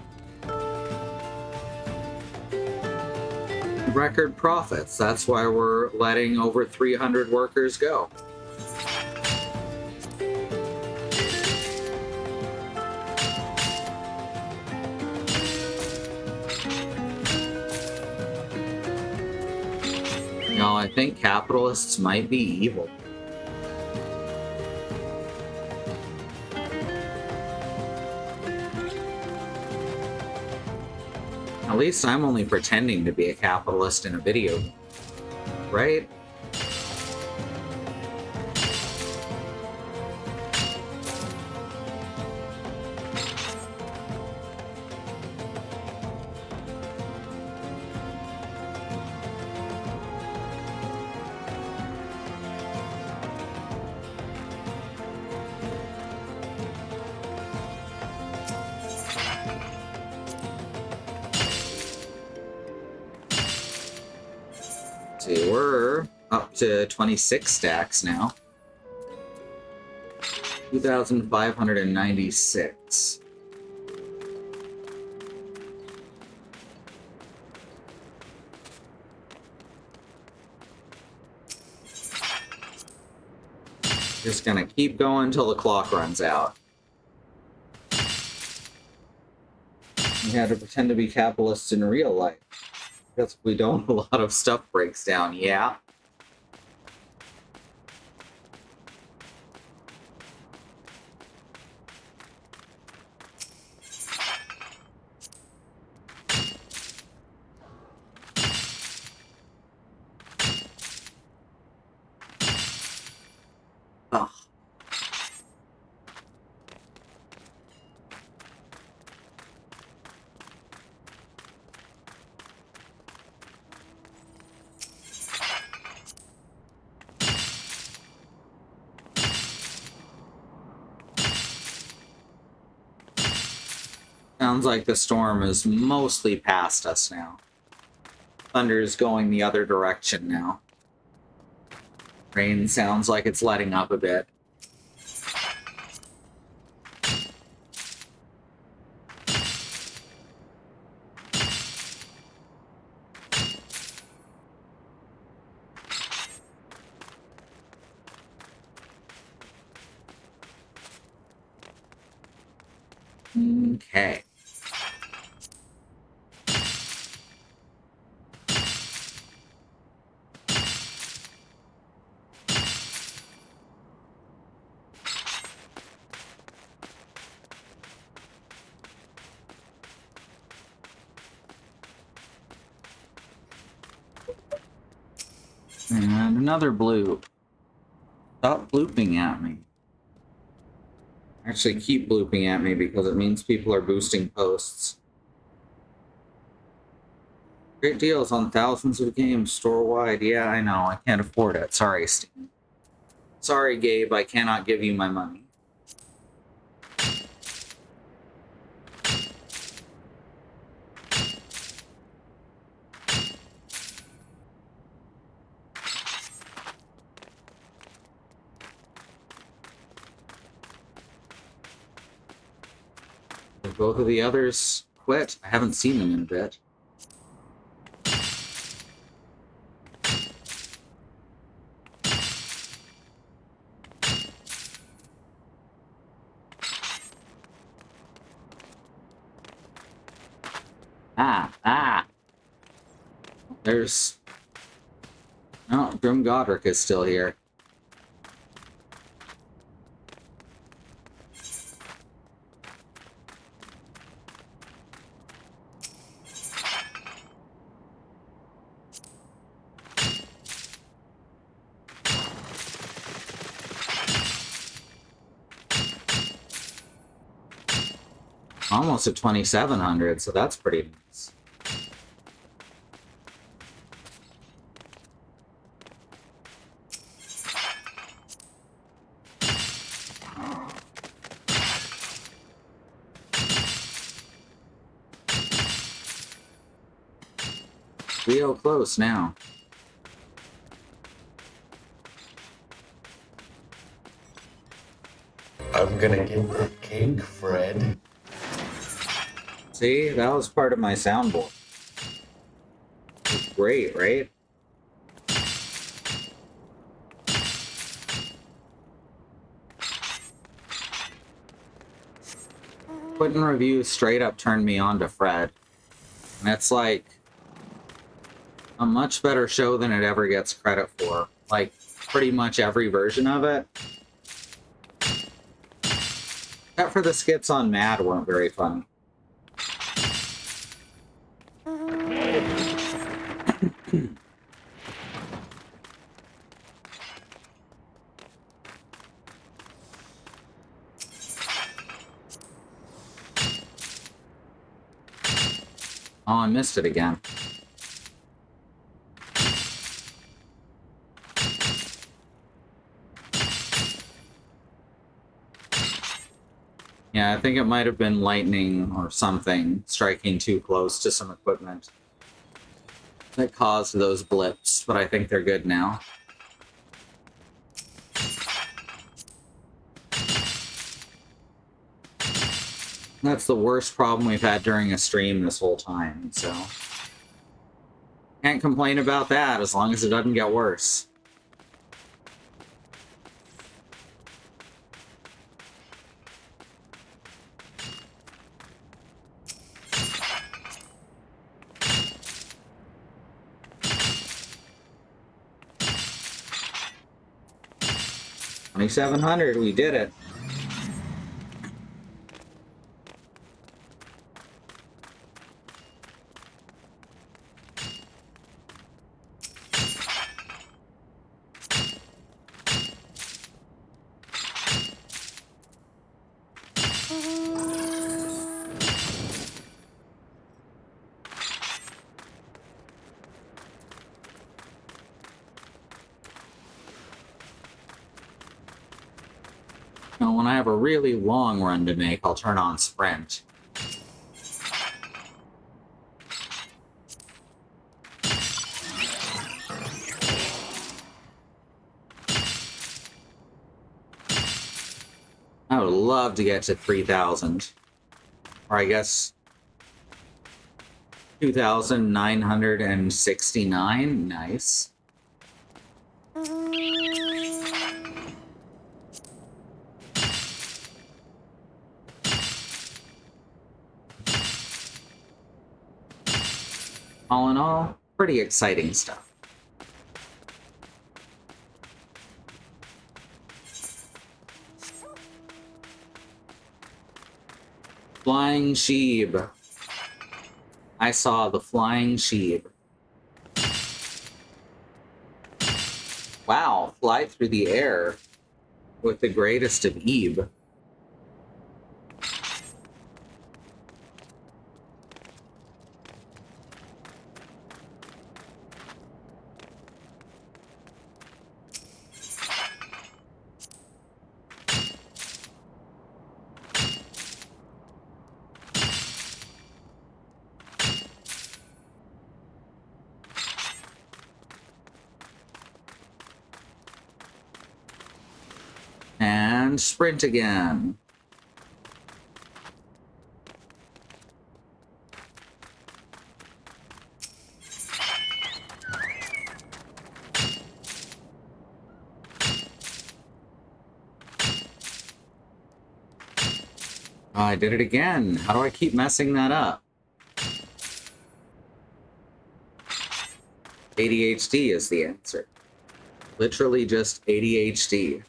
Record profits. That's why we're letting over 300 workers go. No, I think capitalists might be evil. At least I'm only pretending to be a capitalist in a video game, right? See, we're up to 26 stacks now. 2,596. Just gonna keep going until the clock runs out. We had to pretend to be capitalists in real life. Because if we don't, a lot of stuff breaks down, yeah. Ugh. Sounds like the storm is mostly past us now. Thunder is going the other direction now. Rain sounds like it's letting up a bit. Okay. And another bloop. Stop blooping at me. Actually, keep blooping at me because it means people are boosting posts. Great deals on thousands of games store-wide. Yeah, I know. I can't afford it. Sorry, Steam. Sorry, Gabe. I cannot give you my money. Did both of the others quit? I haven't seen them in a bit. There's... Oh, Grim Godric is still here. Almost at 2,700, so that's pretty nice. Real close now. I'm gonna get the cake, Fred. See, that was part of my soundboard. It's great, right? Quitting Review straight up turned me on to Fred. And it's like a much better show than it ever gets credit for. Like, pretty much every version of it. Except for the skits on Mad weren't very funny. Oh, I missed it again. Yeah, I think it might have been lightning or something striking too close to some equipment that caused those blips, but I think they're good now. That's the worst problem we've had during a stream this whole time, so can't complain about that as long as it doesn't get worse. $2,700, we did it. Now, when I have a really long run to make, I'll turn on Sprint. I would love to get to 3,000. Or I guess 2,969. Nice. All in all, pretty exciting stuff. Flying Sheeb. I saw the Flying Sheeb. Wow, fly through the air with the greatest of Eve. And sprint again. Oh, I did it again. How do I keep messing that up? ADHD is the answer. Literally just ADHD.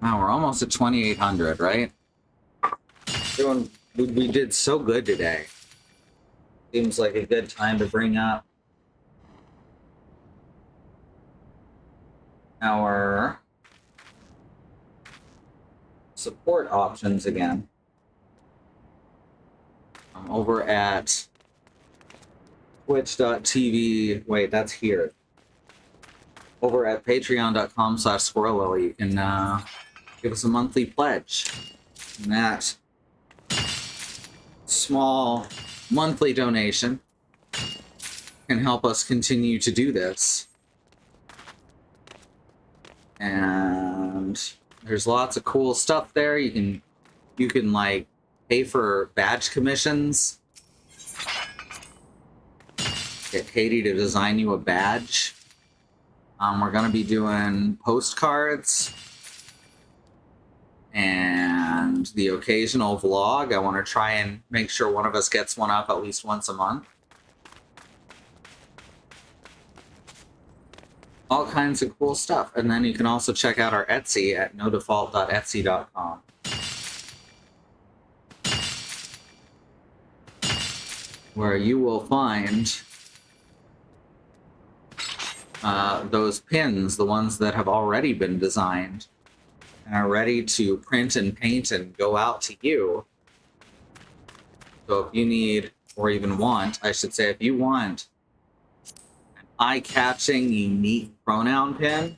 Wow, we're almost at 2,800, right? We did so good today. Seems like a good time to bring up our support options again. over at twitch.tv. Wait, that's here. Over at patreon.com/squirrellily, you can give us a monthly pledge. And that small monthly donation can help us continue to do this. And there's lots of cool stuff there. You can like pay for badge commissions. Get Katie to design you a badge. We're gonna be doing postcards and the occasional vlog. I want to try and make sure one of us gets one up at least once a month. All kinds of cool stuff. And then you can also check out our Etsy at nodefault.etsy.com. where you will find those pins, the ones that have already been designed and are ready to print and paint and go out to you. So if you need, or even want, I should say, if you want an eye-catching, unique pronoun pin,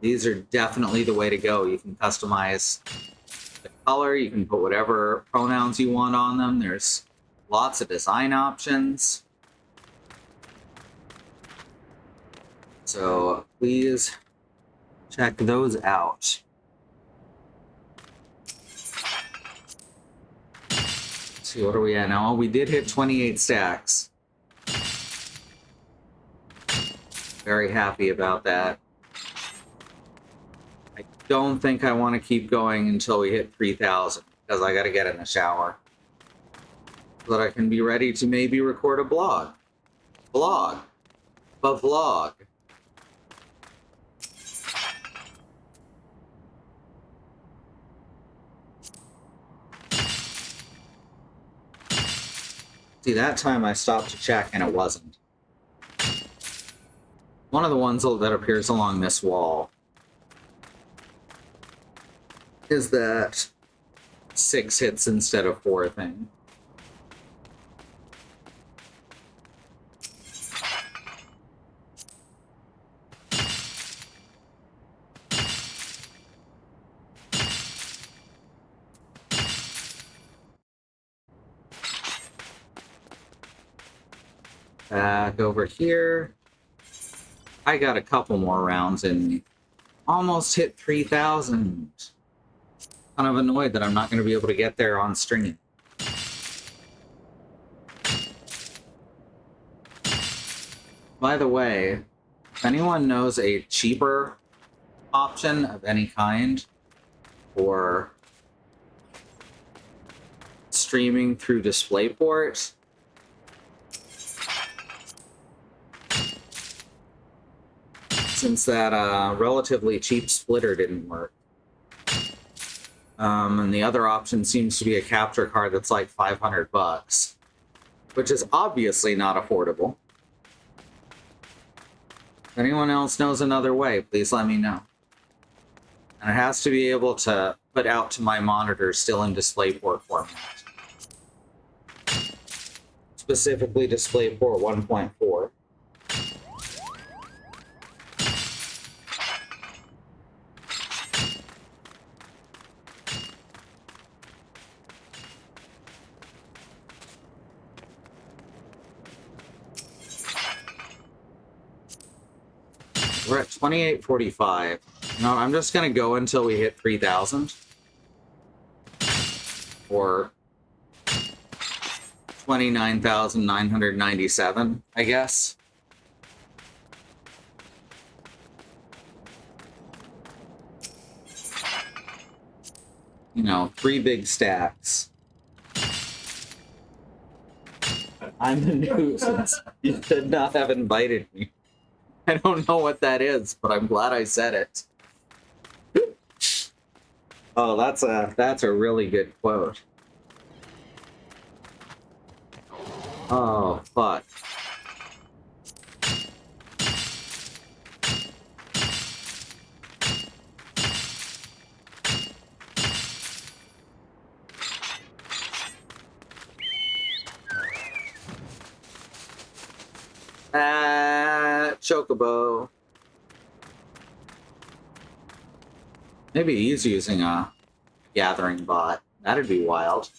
these are definitely the way to go. You can customize the color, you can put whatever pronouns you want on them. There's lots of design options. So please check those out. Let's see, what are we at now? Oh, we did hit 28 stacks. Very happy about that. I don't think I want to keep going until we hit 3,000 because I got to get in the shower so that I can be ready to maybe record a vlog. See, that time I stopped to check and it wasn't. One of the ones that appears along this wall is that 6 hits instead of 4 thing. Back over here. I got a couple more rounds in me. Almost hit 3,000. Kind of annoyed that I'm not going to be able to get there on stream. By the way, if anyone knows a cheaper option of any kind for streaming through DisplayPort, since that relatively cheap splitter didn't work. And the other option seems to be a capture card that's like $500, which is obviously not affordable. If anyone else knows another way, please let me know. And it has to be able to put out to my monitor still in DisplayPort format. Specifically DisplayPort 1.4. We're at 2845. No, I'm just going to go until we hit 3,000. Or 29,997, I guess. You know, 3 big stacks. I'm the nuisance. You should not have invited me. I don't know what that is, but I'm glad I said it. Oh, that's a really good quote. Oh, fuck. Chocobo. Maybe he's using a gathering bot. That'd be wild.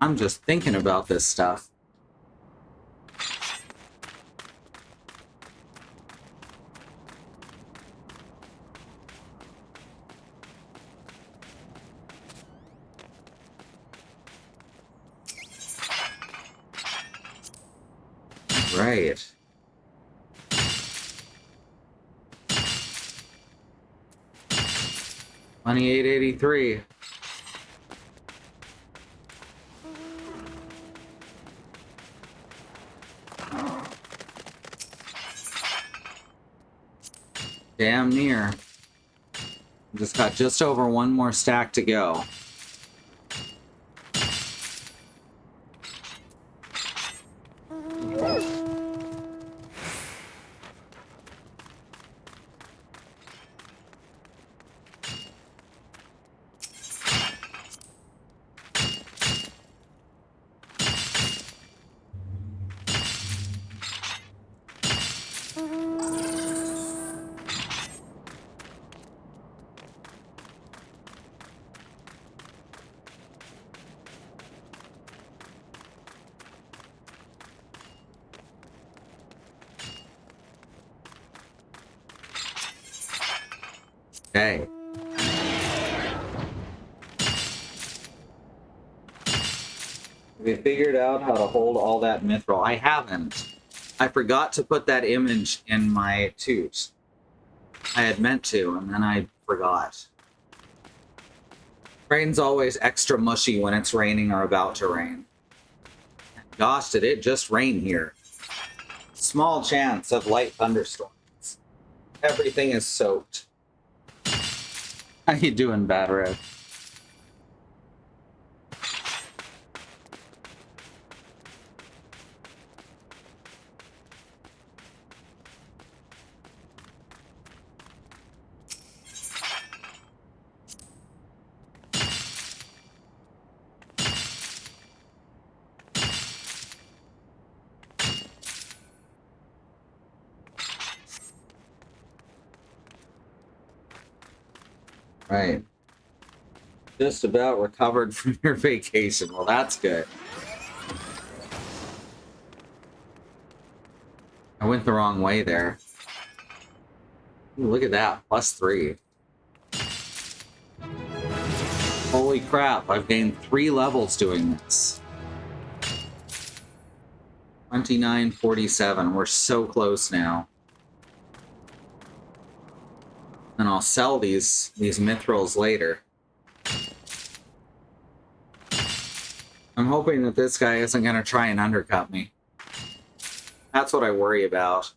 I'm just thinking about this stuff. Right. $28.83. Damn near. Just got just over one more stack to go. Okay. We figured out how to hold all that mythrill. I haven't. I forgot to put that image in my toot. I had meant to, and then I forgot. Rain's always extra mushy when it's raining or about to rain. Gosh, did it just rain here. Small chance of light thunderstorms. Everything is soaked. How you doing, Bad Red? Right. Just about recovered from your vacation. Well, that's good. I went the wrong way there. Ooh, look at that. +3. Holy crap. I've gained 3 levels doing this. 29.47. We're so close now. And I'll sell these mithrills later. I'm hoping that this guy isn't going to try and undercut me. That's what I worry about.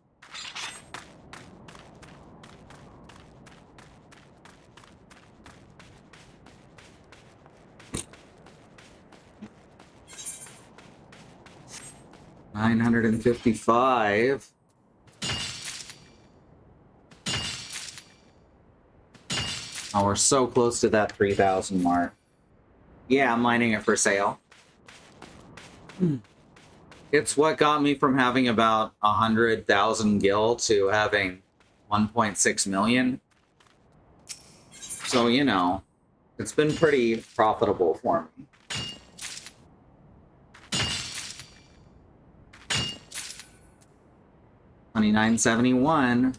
$955. Oh, we're so close to that 3,000 mark. Yeah, I'm mining it for sale. It's what got me from having about 100,000 gil to having 1.6 million. So, you know, it's been pretty profitable for me. $29.71.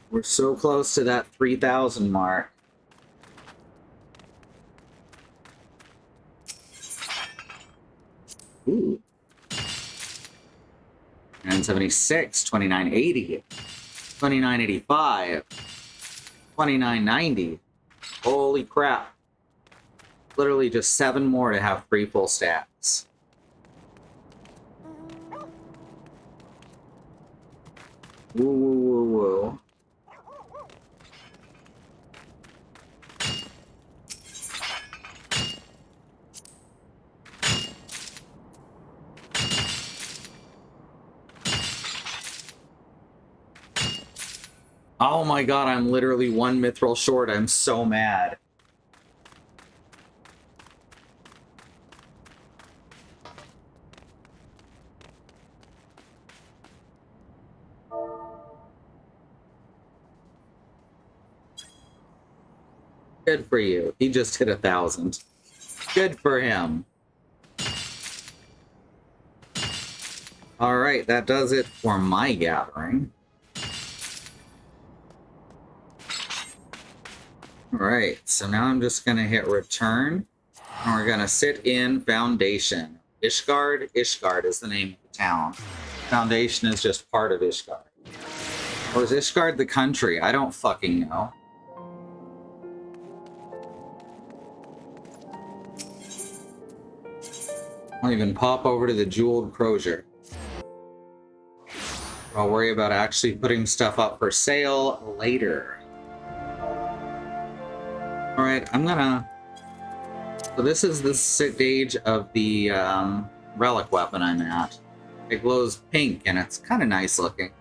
We're so close to that 3,000 mark. Ooh. 976, 29.80, 29.85, 29.90. Holy crap. Literally just 7 more to have 3 full stacks. Woo, woo, woo, woo. Oh my god, I'm literally 1 mithril short. I'm so mad. Good for you. He just hit 1,000. Good for him. All right, that does it for my gathering. All right, so now I'm just going to hit return, and we're going to sit in Foundation. Ishgard? Ishgard is the name of the town. Foundation is just part of Ishgard. Or is Ishgard the country? I don't fucking know. I'll even pop over to the Jeweled Crozier. I'll worry about actually putting stuff up for sale later. Alright, I'm gonna... So this is the stage of the relic weapon I'm at. It glows pink and it's kind of nice looking.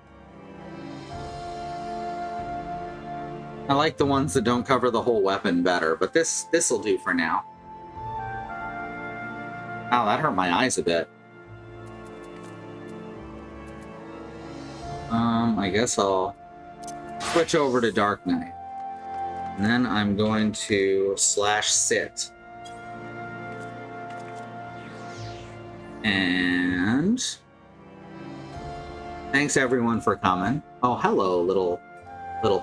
I like the ones that don't cover the whole weapon better, but this'll do for now. Wow, that hurt my eyes a bit. I guess I'll switch over to Dark Knight. And then I'm going to /sit. And thanks everyone for coming. Oh, hello, little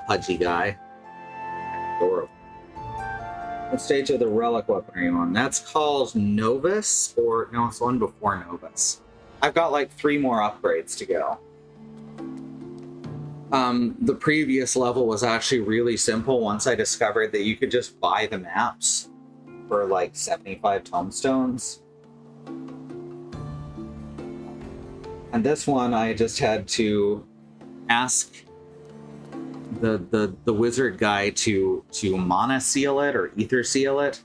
pudgy guy. Adorable. What stage of the relic weapon are you on? That's called Novus, or no, it's one before Novus. I've got like 3 more upgrades to go. The previous level was actually really simple once I discovered that you could just buy the maps for like 75 tomestones. And this one I just had to ask the wizard guy to mana seal it or ether seal it.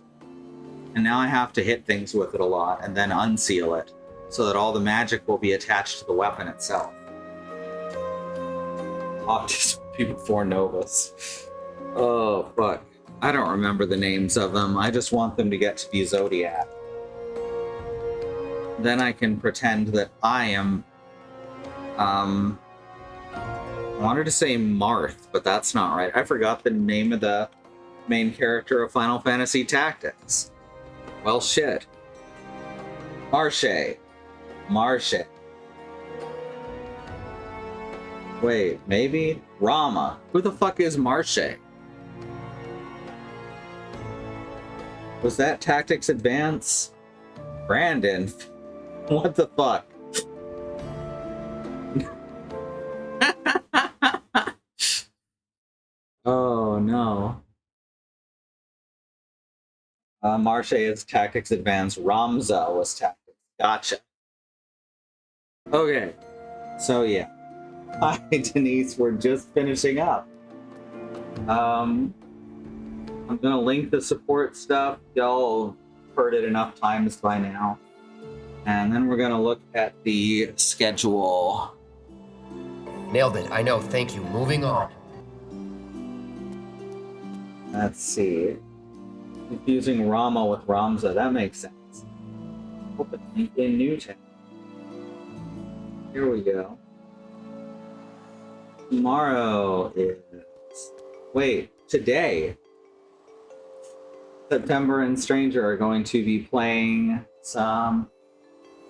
And now I have to hit things with it a lot and then unseal it so that all the magic will be attached to the weapon itself. Just before Novus. Oh, fuck. I don't remember the names of them. I just want them to get to be Zodiac. Then I can pretend that I am... I wanted to say Marth, but that's not right. I forgot the name of the main character of Final Fantasy Tactics. Well, shit. Marche. Wait, maybe? Rama. Who the fuck is Marche? Was that Tactics Advance? Brandon. What the fuck? Oh no. Marche is Tactics Advance. Ramza was Tactics. Gotcha. Okay. So yeah. Hi Denise, we're just finishing up. I'm gonna link the support stuff. Y'all heard it enough times by now. And then we're gonna look at the schedule. Nailed it. I know. Thank you. Moving on. Let's see. Confusing Rama with Ramza. That makes sense. Open in Newtown. Here we go. Tomorrow is... Wait, today. September and Stranger are going to be playing some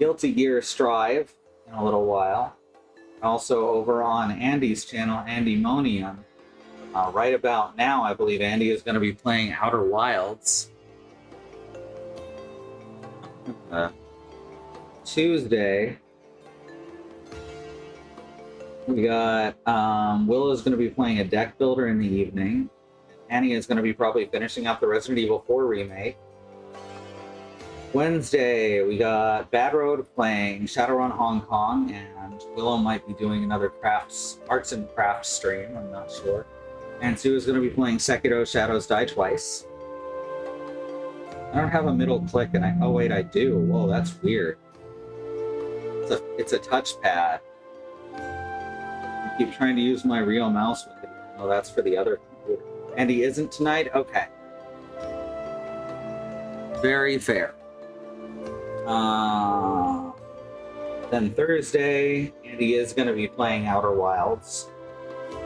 Guilty Gear Strive in a little while. Also over on Andy's channel, Andymonium. Right about now, I believe Andy is going to be playing Outer Wilds. Tuesday, we got Willow's going to be playing a deck builder in the evening. Annie is going to be probably finishing up the Resident Evil 4 remake. Wednesday, we got Bad Road playing Shadowrun Hong Kong, and Willow might be doing another arts and crafts stream, I'm not sure. And Sue is going to be playing Sekiro Shadows Die Twice. I don't have a middle click, and oh wait, I do. Whoa, that's weird. It's a touchpad. I keep trying to use my real mouse with it. Oh, that's for the other computer. And he isn't tonight? Okay. Very fair. Then Thursday, Andy is going to be playing Outer Wilds.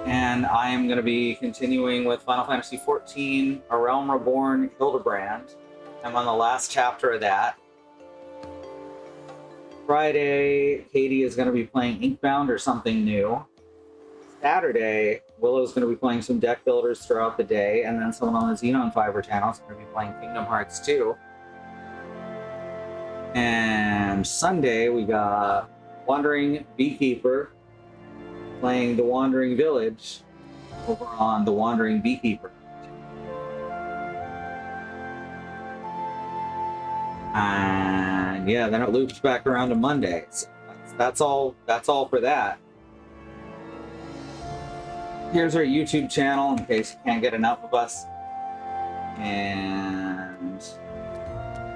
And I am going to be continuing with Final Fantasy XIV, A Realm Reborn, Hildebrand. I'm on the last chapter of that. Friday, Katie is going to be playing Inkbound or something new. Saturday, Willow's going to be playing some deck builders throughout the day, and then someone on the Xenon Fiber channel is going to be playing Kingdom Hearts 2. And Sunday, we got Wandering Beekeeper playing The Wandering Village over on The Wandering Beekeeper. And yeah, then it loops back around to Monday. So that's all for that. Here's our YouTube channel in case you can't get enough of us. And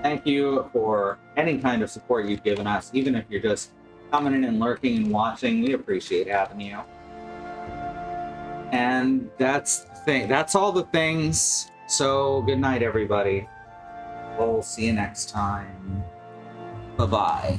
thank you for any kind of support you've given us, even if you're just coming in and lurking and watching. We appreciate having you. And that's the thing. That's all the things. So good night, everybody. We'll see you next time. Bye-bye.